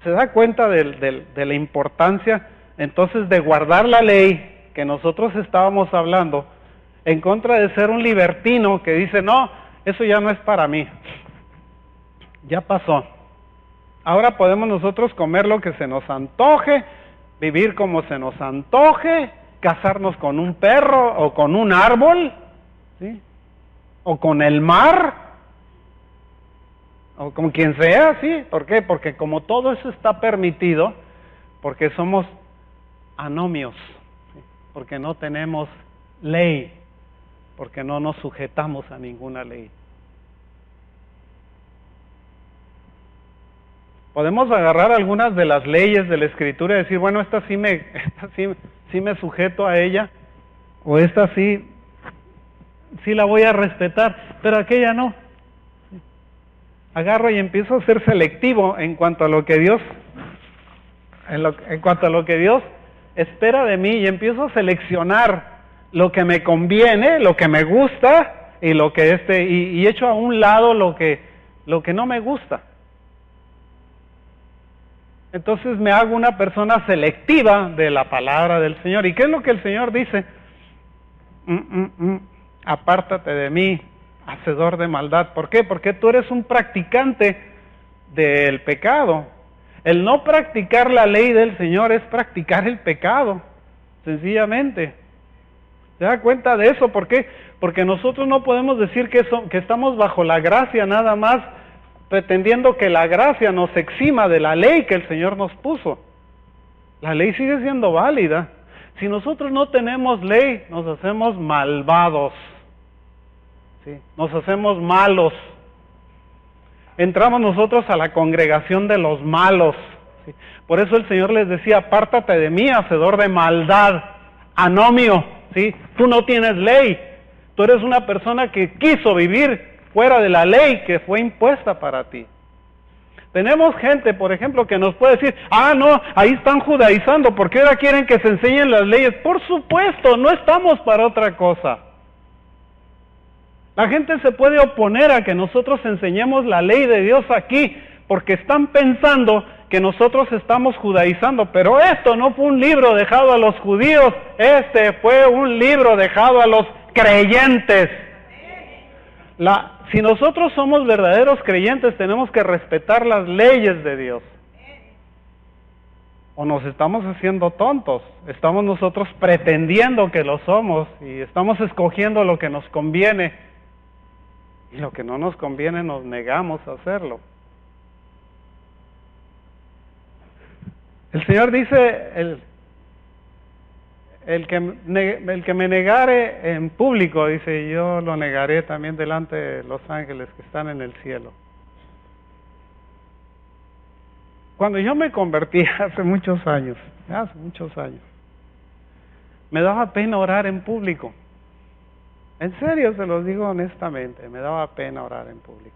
Speaker 1: ¿Se da cuenta de la importancia entonces de guardar la ley que nosotros estábamos hablando, en contra de ser un libertino que dice, no, eso ya no es para mí, ya pasó? Ahora podemos nosotros comer lo que se nos antoje, vivir como se nos antoje, casarnos con un perro o con un árbol, ¿sí? O con el mar, o con quien sea, ¿sí? ¿Por qué? Porque como todo eso está permitido, porque somos anomios, ¿sí? Porque no tenemos ley, porque no nos sujetamos a ninguna ley. Podemos agarrar algunas de las leyes de la Escritura y decir, bueno, esta sí me sujeto a ella, o esta sí la voy a respetar, pero aquella no. Agarro y empiezo a ser selectivo en cuanto a lo que Dios, en cuanto a lo que Dios espera de mí, y empiezo a seleccionar lo que me conviene, lo que me gusta, y lo que y echo a un lado lo que no me gusta. Entonces me hago una persona selectiva de la palabra del Señor. ¿Y qué es lo que el Señor dice? Apártate de mí, hacedor de maldad. ¿Por qué? Porque tú eres un practicante del pecado. El no practicar la ley del Señor es practicar el pecado, sencillamente. ¿Se da cuenta de eso? ¿Por qué? Porque nosotros no podemos decir que estamos bajo la gracia nada más, pretendiendo que la gracia nos exima de la ley que el Señor nos puso. La ley sigue siendo válida. Si nosotros no tenemos ley, nos hacemos malvados, ¿sí? Nos hacemos malos. Entramos nosotros a la congregación de los malos, ¿sí? Por eso el Señor les decía, apártate de mí, hacedor de maldad, anomio, ¿sí? Tú no tienes ley, tú eres una persona que quiso vivir fuera de la ley que fue impuesta para ti. Tenemos gente, por ejemplo, que nos puede decir, no, ahí están judaizando, ¿por qué ahora quieren que se enseñen las leyes? Por supuesto, no estamos para otra cosa. La gente se puede oponer a que nosotros enseñemos la ley de Dios aquí, porque están pensando que nosotros estamos judaizando, pero esto no fue un libro dejado a los judíos, este fue un libro dejado a los creyentes. Si nosotros somos verdaderos creyentes, tenemos que respetar las leyes de Dios. O nos estamos haciendo tontos, estamos nosotros pretendiendo que lo somos y estamos escogiendo lo que nos conviene, y lo que no nos conviene nos negamos a hacerlo. El Señor dice, el que me negare en público, dice, yo lo negaré también delante de los ángeles que están en el cielo. Cuando yo me convertí hace muchos años, me daba pena orar en público. En serio, se los digo honestamente, me daba pena orar en público.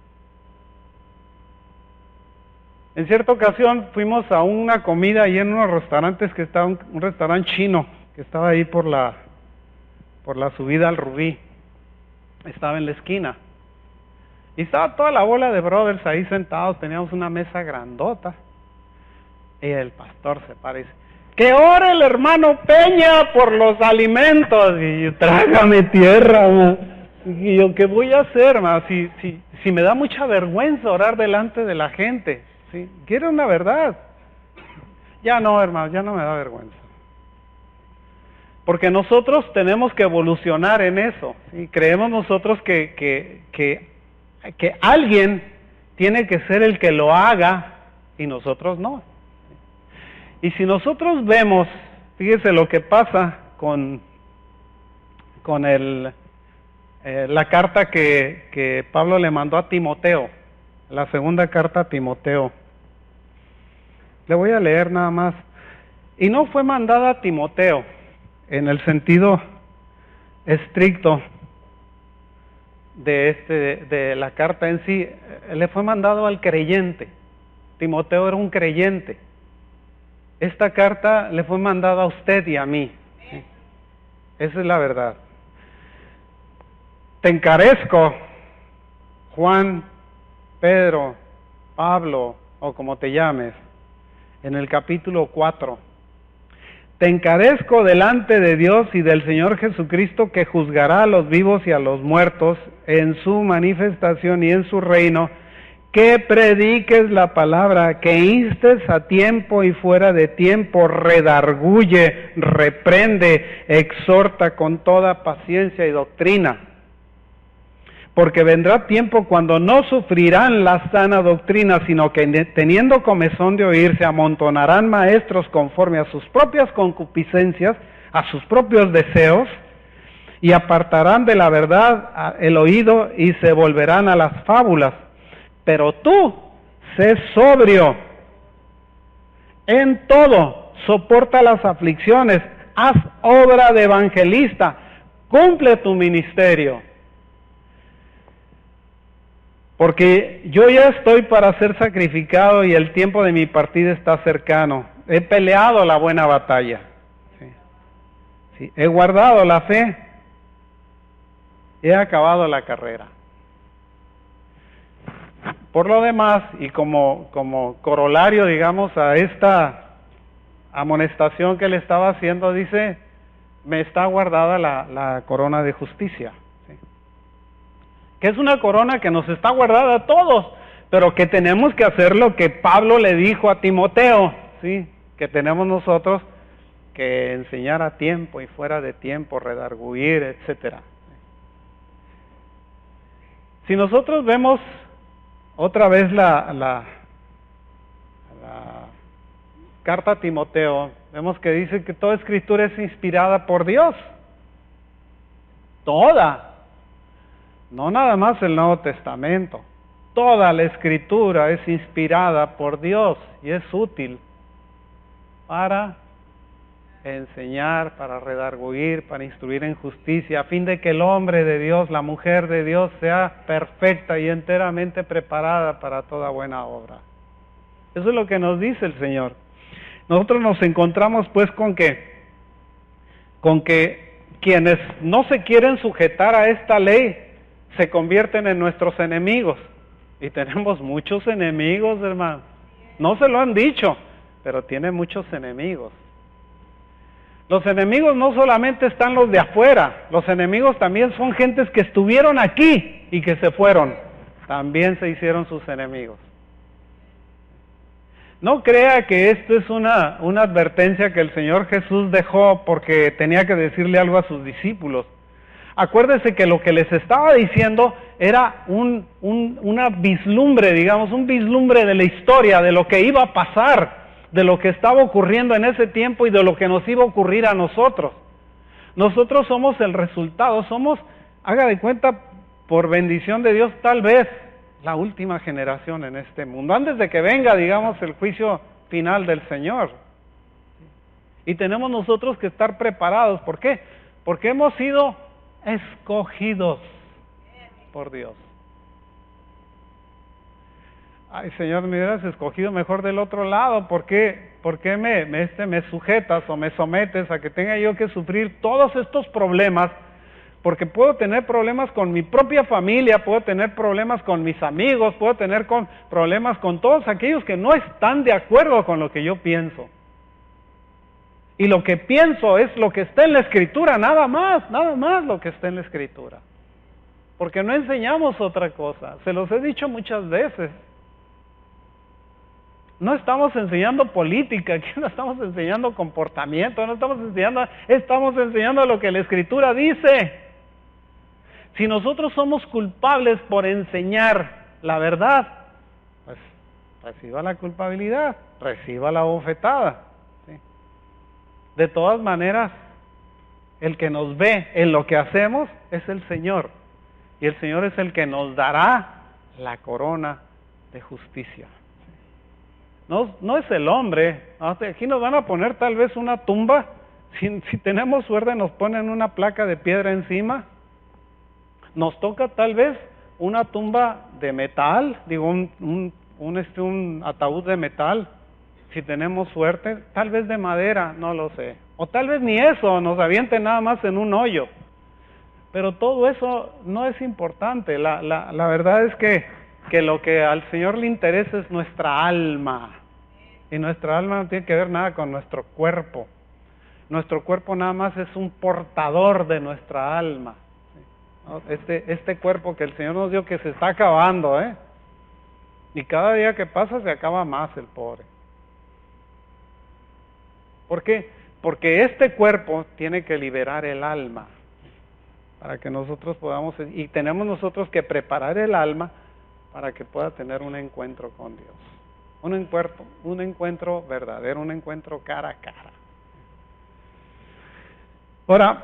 Speaker 1: En cierta ocasión fuimos a una comida ahí en unos restaurantes que estaba, un restaurante chino, que estaba ahí por la subida al Rubí. Estaba en la esquina. Y estaba toda la bola de brothers ahí sentados, teníamos una mesa grandota. Y el pastor se para y dice, ¡que ore el hermano Peña por los alimentos! Y yo, trágame tierra, ma. Y yo, ¿qué voy a hacer, ma? Si me da mucha vergüenza orar delante de la gente. ¿Sí? Quiero una verdad. Ya no, hermano, ya no me da vergüenza. Porque nosotros tenemos que evolucionar en eso. ¿Sí? Creemos nosotros que alguien tiene que ser el que lo haga y nosotros no. Y si nosotros vemos, fíjese lo que pasa con la carta que Pablo le mandó a Timoteo, la segunda carta a Timoteo. Le voy a leer nada más. Y no fue mandada a Timoteo en el sentido estricto de la carta en sí, le fue mandado al creyente. Timoteo era un creyente. Esta carta le fue mandada a usted y a mí. ¿Sí? Esa es la verdad. Te encarezco, Juan, Pedro, Pablo, o como te llames, en el capítulo 4. Te encarezco delante de Dios y del Señor Jesucristo, que juzgará a los vivos y a los muertos en su manifestación y en su reino, que prediques la palabra, que instes a tiempo y fuera de tiempo, redarguye, reprende, exhorta con toda paciencia y doctrina. Porque vendrá tiempo cuando no sufrirán la sana doctrina, sino que teniendo comezón de oír, se amontonarán maestros conforme a sus propias concupiscencias, a sus propios deseos, y apartarán de la verdad el oído y se volverán a las fábulas. Pero tú, sé sobrio en todo, soporta las aflicciones, haz obra de evangelista, cumple tu ministerio. Porque yo ya estoy para ser sacrificado y el tiempo de mi partida está cercano. He peleado la buena batalla. Sí, he guardado la fe. He acabado la carrera. Por lo demás, y como corolario, digamos, a esta amonestación que le estaba haciendo, dice, me está guardada la corona de justicia. ¿Sí? Que es una corona que nos está guardada a todos, pero que tenemos que hacer lo que Pablo le dijo a Timoteo, ¿sí? Que tenemos nosotros que enseñar a tiempo y fuera de tiempo, redarguir, etcétera. Si nosotros vemos otra vez la carta a Timoteo, vemos que dice que toda escritura es inspirada por Dios. Toda. No nada más el Nuevo Testamento. Toda la escritura es inspirada por Dios y es útil para enseñar, para redarguir, para instruir en justicia, a fin de que el hombre de Dios, la mujer de Dios, sea perfecta y enteramente preparada para toda buena obra. Eso es lo que nos dice el Señor. Nosotros nos encontramos pues con que quienes no se quieren sujetar a esta ley se convierten en nuestros enemigos. Y tenemos muchos enemigos, hermano. No se lo han dicho, pero tiene muchos enemigos. Los enemigos no solamente están los de afuera, los enemigos también son gentes que estuvieron aquí y que se fueron. También se hicieron sus enemigos. No crea que esto es una advertencia que el Señor Jesús dejó porque tenía que decirle algo a sus discípulos. Acuérdese que lo que les estaba diciendo era una vislumbre, digamos, un vislumbre de la historia, de lo que iba a pasar, de lo que estaba ocurriendo en ese tiempo y de lo que nos iba a ocurrir a nosotros. Nosotros somos el resultado, somos, haga de cuenta, por bendición de Dios, tal vez la última generación en este mundo. Antes de que venga, digamos, el juicio final del Señor. Y tenemos nosotros que estar preparados. ¿Por qué? Porque hemos sido escogidos por Dios. Ay, Señor, me hubieras escogido mejor del otro lado. ¿Por qué me sujetas o me sometes a que tenga yo que sufrir todos estos problemas? Porque puedo tener problemas con mi propia familia, puedo tener problemas con mis amigos, puedo tener problemas con todos aquellos que no están de acuerdo con lo que yo pienso. Y lo que pienso es lo que está en la Escritura, nada más lo que está en la Escritura. Porque no enseñamos otra cosa, se los he dicho muchas veces. No estamos enseñando política, aquí no estamos enseñando comportamiento, estamos enseñando lo que la Escritura dice. Si nosotros somos culpables por enseñar la verdad, pues reciba la culpabilidad, reciba la bofetada. ¿Sí? De todas maneras, el que nos ve en lo que hacemos es el Señor. Y el Señor es el que nos dará la corona de justicia. No es el hombre. Aquí nos van a poner tal vez una tumba. Si tenemos suerte nos ponen una placa de piedra encima. Nos toca tal vez una tumba de metal, digo un ataúd de metal, si tenemos suerte, tal vez de madera, no lo sé. O tal vez ni eso, nos avienten nada más en un hoyo. Pero todo eso no es importante. La verdad es que lo que al Señor le interesa es nuestra alma. Y nuestra alma no tiene que ver nada con nuestro cuerpo. Nuestro cuerpo nada más es un portador de nuestra alma. Este cuerpo que el Señor nos dio que se está acabando, y cada día que pasa se acaba más el pobre. ¿Por qué? Porque este cuerpo tiene que liberar el alma para que nosotros podamos, y tenemos nosotros que preparar el alma para que pueda tener un encuentro con Dios, un encuentro verdadero, un encuentro cara a cara. Ahora,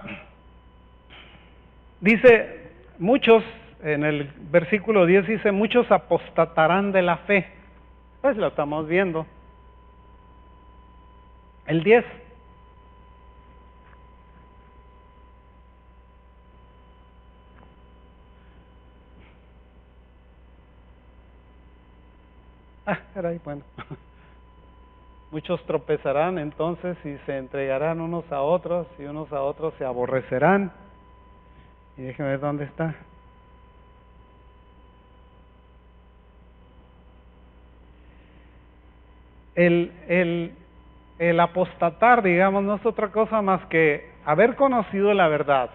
Speaker 1: dice, muchos, en el versículo 10 dice, muchos apostatarán de la fe. Pues lo estamos viendo. El 10. Caray, bueno. Muchos tropezarán entonces y se entregarán unos a otros y unos a otros se aborrecerán. Y déjenme ver dónde está. El apostatar, digamos, no es otra cosa más que haber conocido la verdad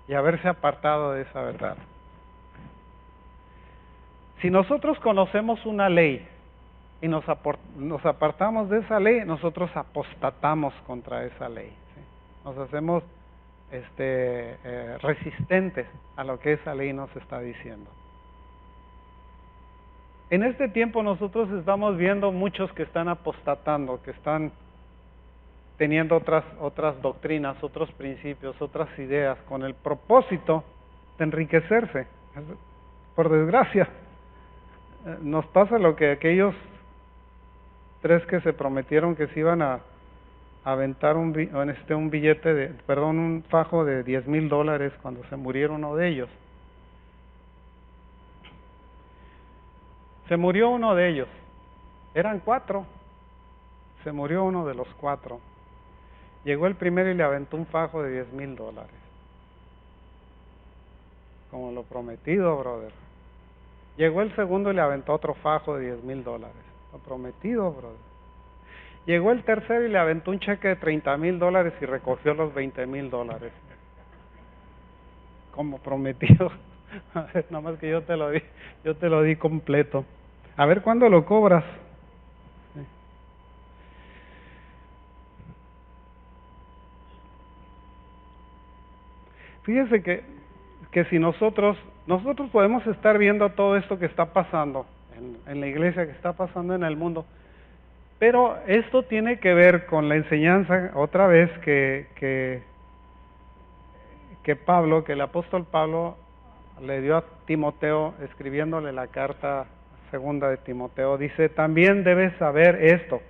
Speaker 1: y haberse apartado de esa verdad. Si nosotros conocemos una ley y nos apartamos de esa ley, nosotros apostatamos contra esa ley, ¿sí? Nos hacemos resistentes a lo que esa ley nos está diciendo. En este tiempo nosotros estamos viendo muchos que están apostatando, que están teniendo otras doctrinas, otros principios, otras ideas, con el propósito de enriquecerse. Por desgracia, nos pasa lo que aquellos 3 que se prometieron que se iban a aventar un fajo de $10,000 cuando se muriera uno de ellos. Se murió uno de ellos. Eran 4. Se murió uno de los 4. Llegó el primero y le aventó un fajo de $10,000. Como lo prometido, brother. Llegó el segundo y le aventó otro fajo de $10,000. Lo prometido, brother. Llegó el tercero y le aventó un cheque de $30,000 y recogió los $20,000. Como prometido. A ver, nada más que yo te lo di completo. A ver cuándo lo cobras. Fíjese que si nosotros podemos estar viendo todo esto que está pasando en la iglesia, que está pasando en el mundo, pero esto tiene que ver con la enseñanza, otra vez, que el apóstol Pablo le dio a Timoteo escribiéndole la carta segunda de Timoteo, dice, también debes saber esto,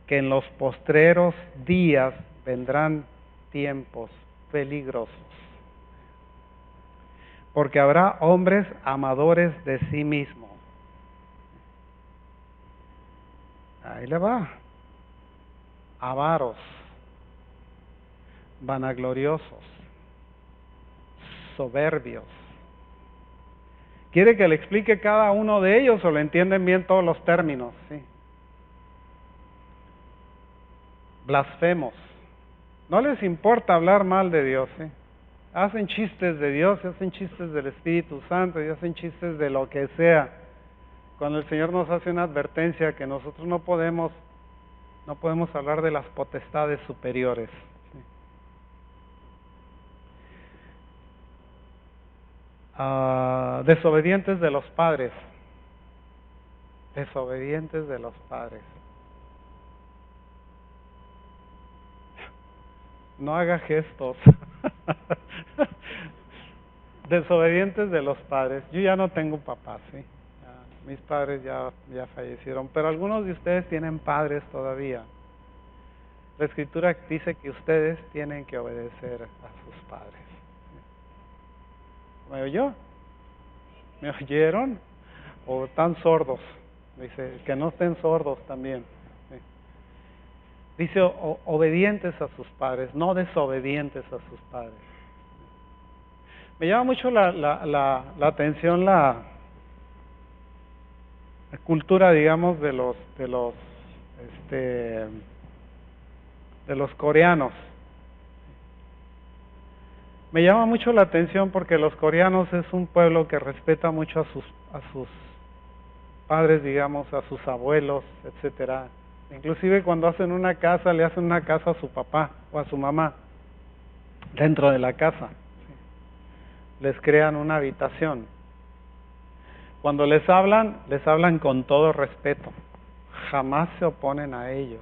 Speaker 1: que en los postreros días vendrán tiempos peligrosos, porque habrá hombres amadores de sí mismos. Ahí le va. Avaros, vanagloriosos, soberbios. ¿Quiere que le explique cada uno de ellos o le entienden bien todos los términos? Sí. Blasfemos. No les importa hablar mal de Dios, ¿sí? Hacen chistes de Dios, hacen chistes del Espíritu Santo y hacen chistes de lo que sea. Cuando el Señor nos hace una advertencia que nosotros no podemos hablar de las potestades superiores. ¿Sí? Desobedientes de los padres. Desobedientes de los padres. No haga gestos. Desobedientes de los padres. Yo ya no tengo papás, ¿sí? Mis padres ya fallecieron, pero algunos de ustedes tienen padres todavía. La Escritura dice que ustedes tienen que obedecer a sus padres. ¿Me oyó? ¿Me oyeron? ¿O están sordos? Dice, que no estén sordos también. Dice, obedientes a sus padres, no desobedientes a sus padres. Me llama mucho la atención la cultura, digamos, de los coreanos. Me llama mucho la atención porque los coreanos es un pueblo que respeta mucho a sus padres, digamos, a sus abuelos, etcétera. Inclusive cuando hacen una casa, le hacen una casa a su papá o a su mamá dentro de la casa. Les crean una habitación. Cuando les hablan con todo respeto. Jamás se oponen a ellos.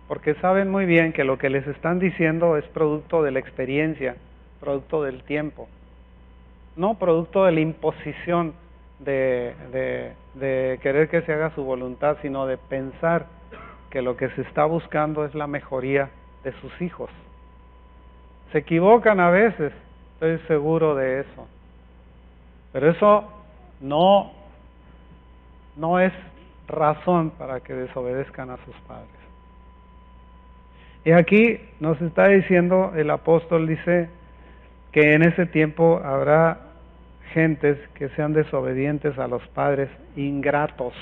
Speaker 1: Porque saben muy bien que lo que les están diciendo es producto de la experiencia, producto del tiempo. No producto de la imposición de querer que se haga su voluntad, sino de pensar que lo que se está buscando es la mejoría de sus hijos. Se equivocan a veces, estoy seguro de eso. Pero eso no es razón para que desobedezcan a sus padres. Y aquí nos está diciendo, el apóstol dice que en ese tiempo habrá gentes que sean desobedientes a los padres, ingratos,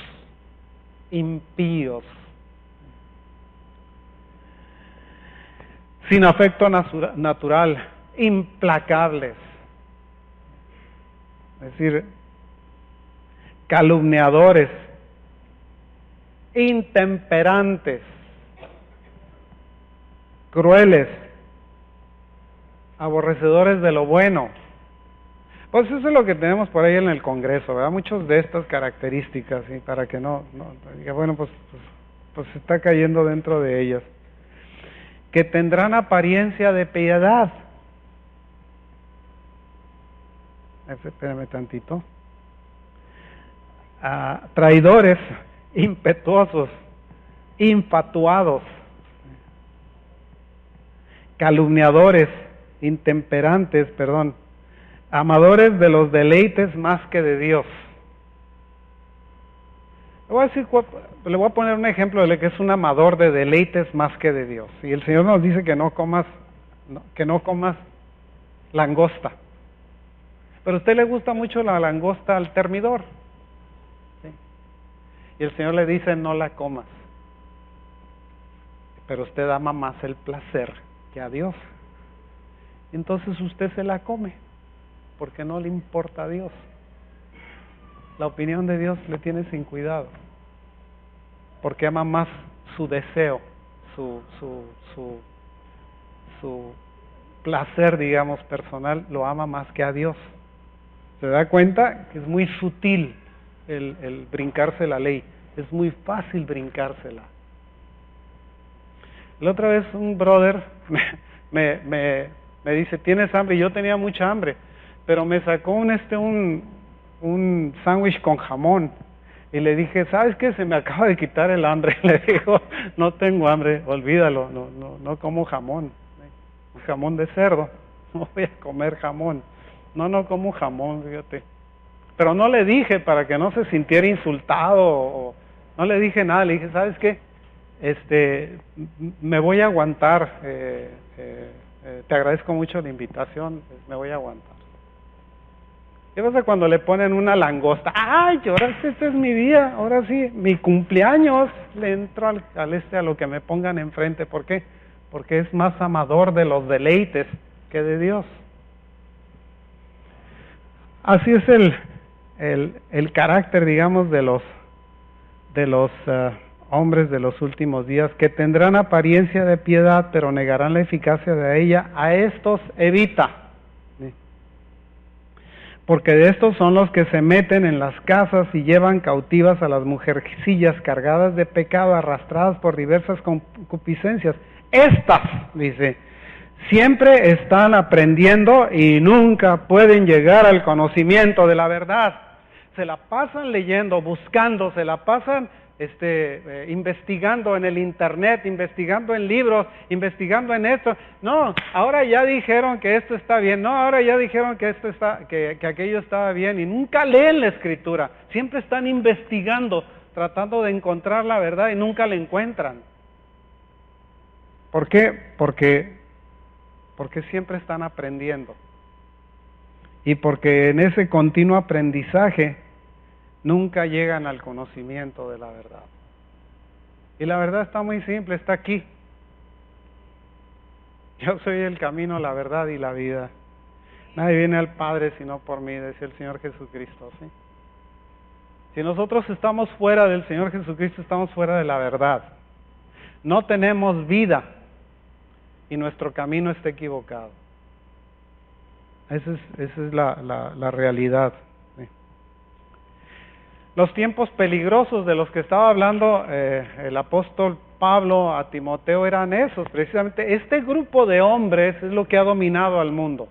Speaker 1: impíos, sin afecto natural, implacables, es decir, calumniadores, intemperantes, crueles, aborrecedores de lo bueno. Pues eso es lo que tenemos por ahí en el Congreso, ¿verdad? Muchas de estas características, ¿sí? Para que no diga, bueno, pues se está cayendo dentro de ellas. Que tendrán apariencia de piedad. Espérame tantito. Traidores, impetuosos, infatuados, calumniadores, intemperantes, amadores de los deleites más que de Dios. Le voy a poner un ejemplo de lo que es un amador de deleites más que de Dios. Y el Señor nos dice que no comas langosta. Pero a usted le gusta mucho la langosta al termidor. ¿Sí? Y el Señor le dice, no la comas. Pero usted ama más el placer que a Dios. Entonces usted se la come, porque no le importa a Dios. La opinión de Dios le tiene sin cuidado, porque ama más su deseo, su placer, digamos, personal, lo ama más que a Dios. ¿Se da cuenta? Que es muy sutil el brincarse la ley, es muy fácil brincársela. La otra vez un brother me dice, ¿tienes hambre? Y yo tenía mucha hambre, pero me sacó un sándwich con jamón. Y le dije, ¿sabes qué? Se me acaba de quitar el hambre. Le digo, no tengo hambre, olvídalo, no como jamón, jamón de cerdo, no voy a comer jamón. No como jamón, fíjate. Pero no le dije para que no se sintiera insultado, o no le dije nada, le dije, ¿sabes qué? Me voy a aguantar, te agradezco mucho la invitación, me voy a aguantar. ¿Qué pasa cuando le ponen una langosta? ¡Ay, ahora este es mi día! Ahora sí, mi cumpleaños, le entro a lo que me pongan enfrente. ¿Por qué? Porque es más amador de los deleites que de Dios. Así es el carácter, digamos, de los hombres de los últimos días, que tendrán apariencia de piedad, pero negarán la eficacia de ella. A estos evita. Porque de estos son los que se meten en las casas y llevan cautivas a las mujercillas cargadas de pecado, arrastradas por diversas concupiscencias. Estas, dice, siempre están aprendiendo y nunca pueden llegar al conocimiento de la verdad. Se la pasan leyendo, buscando, se la pasan investigando en el internet, investigando en libros, investigando en esto. No, ahora ya dijeron que esto está bien. No, ahora ya dijeron que que aquello estaba bien, y nunca leen la escritura. Siempre están investigando, tratando de encontrar la verdad y nunca la encuentran. ¿Por qué? Porque siempre están aprendiendo. Y porque en ese continuo aprendizaje nunca llegan al conocimiento de la verdad. Y la verdad está muy simple, está aquí. Yo soy el camino, la verdad y la vida. Nadie viene al Padre sino por mí, decía el Señor Jesucristo, ¿sí? Si nosotros estamos fuera del Señor Jesucristo, estamos fuera de la verdad. No tenemos vida y nuestro camino está equivocado. Esa es la realidad. Los tiempos peligrosos de los que estaba hablando el apóstol Pablo a Timoteo eran esos, precisamente. Este grupo de hombres es lo que ha dominado al mundo.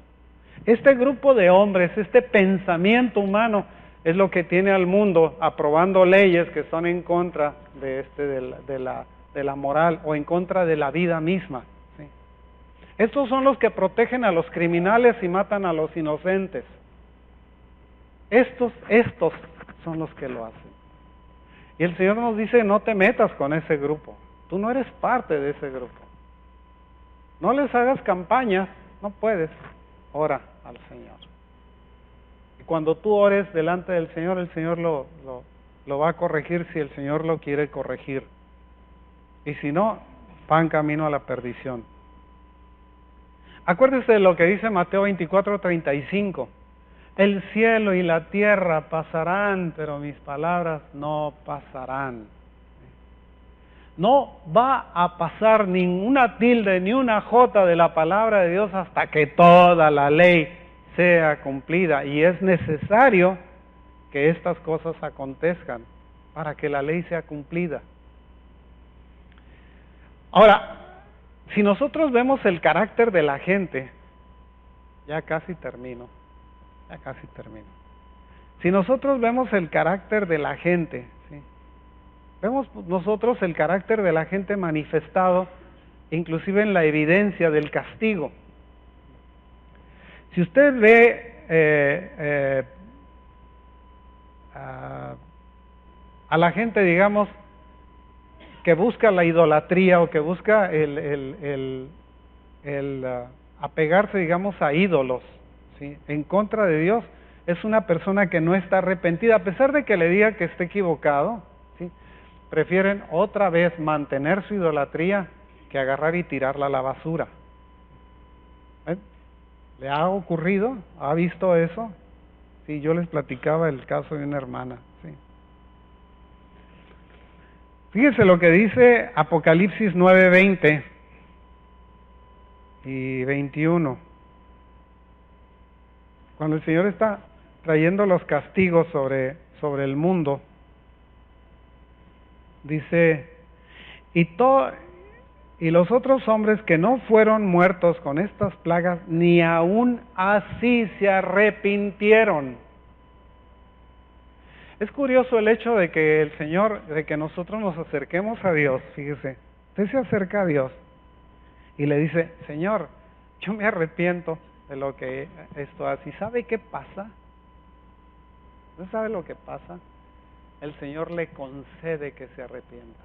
Speaker 1: Este grupo de hombres, este pensamiento humano, es lo que tiene al mundo aprobando leyes que son en contra de la moral, o en contra de la vida misma, ¿sí? Estos son los que protegen a los criminales y matan a los inocentes. Estos son los que lo hacen. Y el Señor nos dice, no te metas con ese grupo. Tú no eres parte de ese grupo. No les hagas campaña, no puedes. Ora al Señor. Y cuando tú ores delante del Señor, el Señor lo va a corregir si el Señor lo quiere corregir. Y si no, va en camino a la perdición. Acuérdese de lo que dice Mateo 24:35. El cielo y la tierra pasarán, pero mis palabras no pasarán. No va a pasar ninguna tilde ni una jota de la palabra de Dios hasta que toda la ley sea cumplida. Y es necesario que estas cosas acontezcan para que la ley sea cumplida. Ahora, si nosotros vemos el carácter de la gente, ya casi termino. Si nosotros vemos el carácter de la gente, ¿sí? Vemos nosotros el carácter de la gente manifestado, inclusive en la evidencia del castigo. Si usted ve a la gente, digamos, que busca la idolatría, o que busca el apegarse, digamos, a ídolos, ¿sí?, en contra de Dios, es una persona que no está arrepentida, a pesar de que le diga que está equivocado, ¿sí? Prefieren otra vez mantener su idolatría que agarrar y tirarla a la basura. ¿Le ha ocurrido? ¿Ha visto eso? Sí, yo les platicaba el caso de una hermana, ¿sí? Fíjense lo que dice Apocalipsis 9:20 y 21. Cuando el Señor está trayendo los castigos sobre el mundo, dice, y los otros hombres que no fueron muertos con estas plagas, ni aún así se arrepintieron. Es curioso el hecho de que el Señor, de que nosotros nos acerquemos a Dios, fíjese, usted se acerca a Dios y le dice, Señor, yo me arrepiento de lo que esto hace. ¿Y sabe qué pasa? ¿No sabe lo que pasa? El Señor le concede que se arrepienta.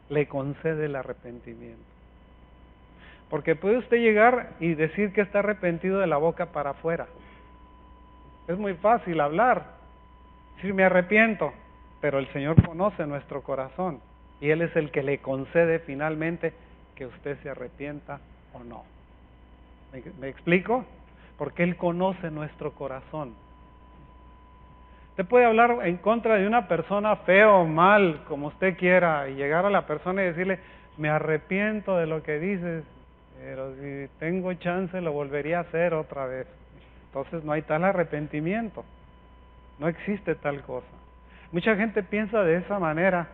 Speaker 1: Le concede el arrepentimiento. Porque puede usted llegar y decir que está arrepentido de la boca para afuera. Es muy fácil hablar, decir me arrepiento, pero el Señor conoce nuestro corazón y Él es el que le concede finalmente que usted se arrepienta o no. ¿Me explico? Porque Él conoce nuestro corazón. Usted puede hablar en contra de una persona feo o mal, como usted quiera, y llegar a la persona y decirle, me arrepiento de lo que dices, pero si tengo chance lo volvería a hacer otra vez. Entonces no hay tal arrepentimiento, no existe tal cosa. Mucha gente piensa de esa manera,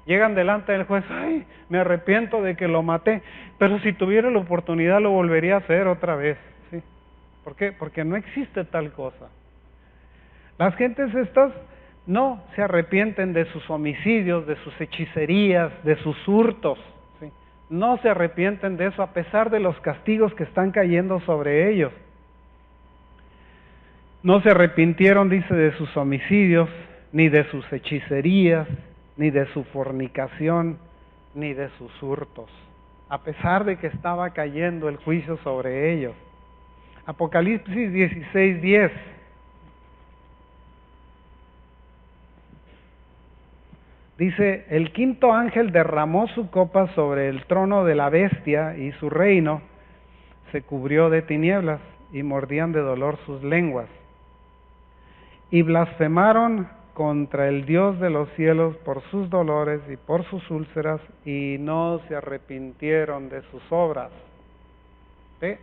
Speaker 1: llegan delante del juez, ay, me arrepiento de que lo maté, pero si tuviera la oportunidad lo volvería a hacer otra vez. ¿Sí? ¿Por qué? Porque no existe tal cosa. Las gentes estas no se arrepienten de sus homicidios, de sus hechicerías, de sus hurtos. ¿Sí? No se arrepienten de eso a pesar de los castigos que están cayendo sobre ellos. No se arrepintieron, dice, de sus homicidios, ni de sus hechicerías, ni de su fornicación, ni de sus hurtos, a pesar de que estaba cayendo el juicio sobre ellos. Apocalipsis 16:10. Dice, el quinto ángel derramó su copa sobre el trono de la bestia y su reino se cubrió de tinieblas y mordían de dolor sus lenguas. Y blasfemaron contra el Dios de los cielos por sus dolores y por sus úlceras y no se arrepintieron de sus obras. ¿Sí?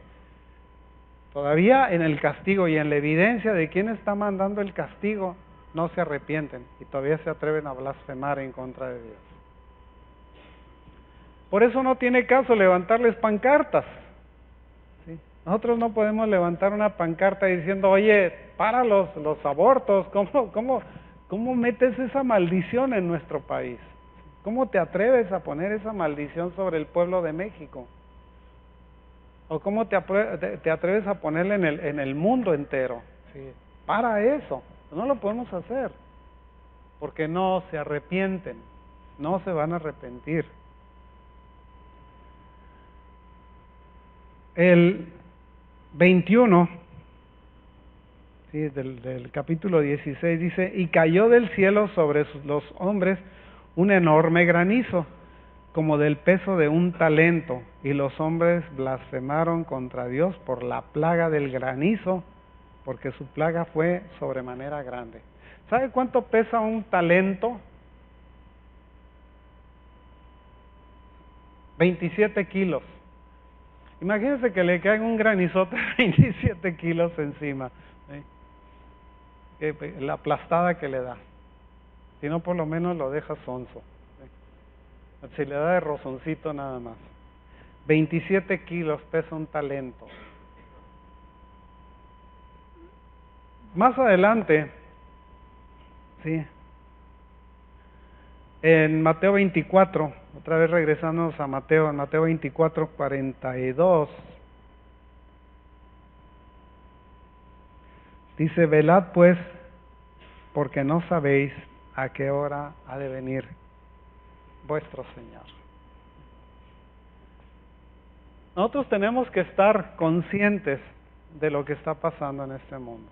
Speaker 1: Todavía en el castigo y en la evidencia de quién está mandando el castigo, no se arrepienten y todavía se atreven a blasfemar en contra de Dios. Por eso no tiene caso levantarles pancartas. ¿Sí? Nosotros no podemos levantar una pancarta diciendo, oye, para los abortos, ¿cómo metes esa maldición en nuestro país? ¿Cómo te atreves a poner esa maldición sobre el pueblo de México? ¿O cómo te atreves a ponerla en el mundo entero? ¿Sí? Para eso. No lo podemos hacer, porque no se arrepienten, no se van a arrepentir. El 21, ¿sí? del capítulo 16 dice, y cayó del cielo sobre los hombres un enorme granizo, como del peso de un talento, y los hombres blasfemaron contra Dios por la plaga del granizo, porque su plaga fue sobremanera grande. ¿Sabe cuánto pesa un talento? 27 kilos. Imagínense que le caiga un granizote de 27 kilos encima. ¿Sí? La aplastada que le da. Si no, por lo menos lo deja sonso. ¿Sí? Se le da de rozoncito nada más. 27 kilos pesa un talento. Más adelante, ¿sí? En Mateo 24, otra vez regresándonos a Mateo, en Mateo 24, 42, dice, velad pues, porque no sabéis a qué hora ha de venir vuestro Señor. Nosotros tenemos que estar conscientes de lo que está pasando en este mundo.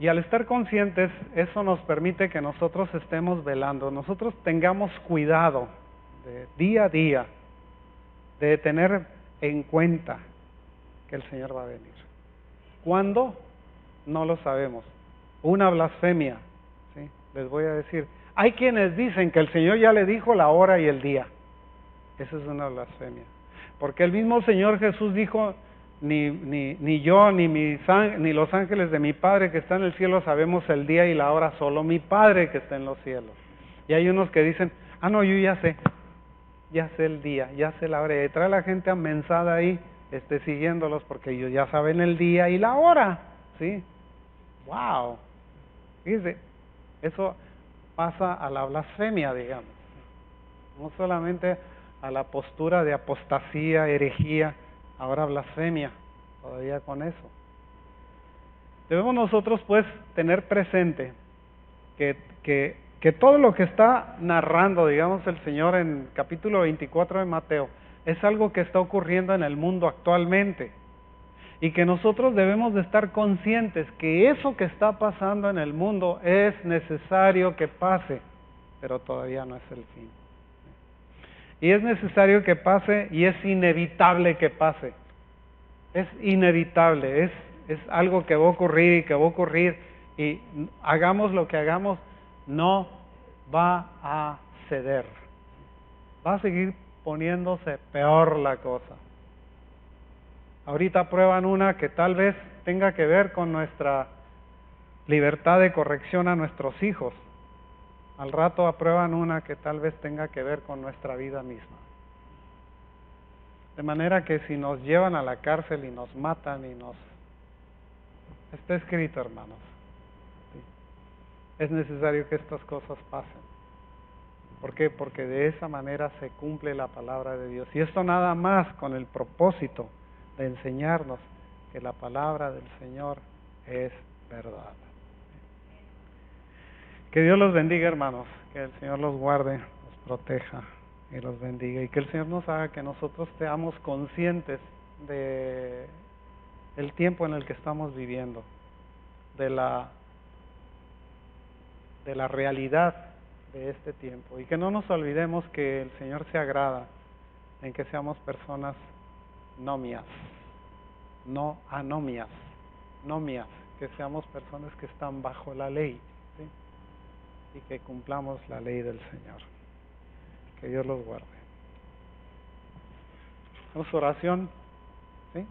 Speaker 1: Y al estar conscientes, eso nos permite que nosotros estemos velando, nosotros tengamos cuidado de día a día, de tener en cuenta que el Señor va a venir. ¿Cuándo? No lo sabemos. Una blasfemia, ¿sí? Les voy a decir, hay quienes dicen que el Señor ya le dijo la hora y el día. Esa es una blasfemia. Porque el mismo Señor Jesús dijo, ni yo, ni los ángeles de mi Padre que está en el cielo sabemos el día y la hora, solo mi Padre que está en los cielos. Y hay unos que dicen, no, yo ya sé el día, ya sé la hora. Y trae la gente amensada ahí, siguiéndolos porque ellos ya saben el día y la hora, ¿sí? ¡Wow! Fíjese, eso pasa a la blasfemia, digamos. No solamente a la postura de apostasía, herejía, ahora blasfemia, todavía con eso. Debemos nosotros pues tener presente que todo lo que está narrando, digamos, el Señor en capítulo 24 de Mateo, es algo que está ocurriendo en el mundo actualmente. Y que nosotros debemos de estar conscientes que eso que está pasando en el mundo es necesario que pase, pero todavía no es el fin. Y es necesario que pase y es inevitable que pase. Es inevitable, es algo que va a ocurrir y que va a ocurrir, y hagamos lo que hagamos, no va a ceder. Va a seguir poniéndose peor la cosa. Ahorita aprueban una que tal vez tenga que ver con nuestra libertad de corrección a nuestros hijos. Al rato aprueban una que tal vez tenga que ver con nuestra vida misma. De manera que si nos llevan a la cárcel y nos matan y nos... Está escrito, hermanos. ¿Sí? Es necesario que estas cosas pasen. ¿Por qué? Porque de esa manera se cumple la palabra de Dios. Y esto nada más con el propósito de enseñarnos que la palabra del Señor es verdad. Que Dios los bendiga, hermanos. Que el Señor los guarde, los proteja y los bendiga. Y que el Señor nos haga que nosotros seamos conscientes de el tiempo en el que estamos viviendo, de la realidad de este tiempo, y que no nos olvidemos que el Señor se agrada en que seamos personas nomias, no anomias, nomias, que seamos personas que están bajo la ley, ¿sí? Y que cumplamos la ley del Señor. Que Dios los guarde. Hacemos oración, ¿sí?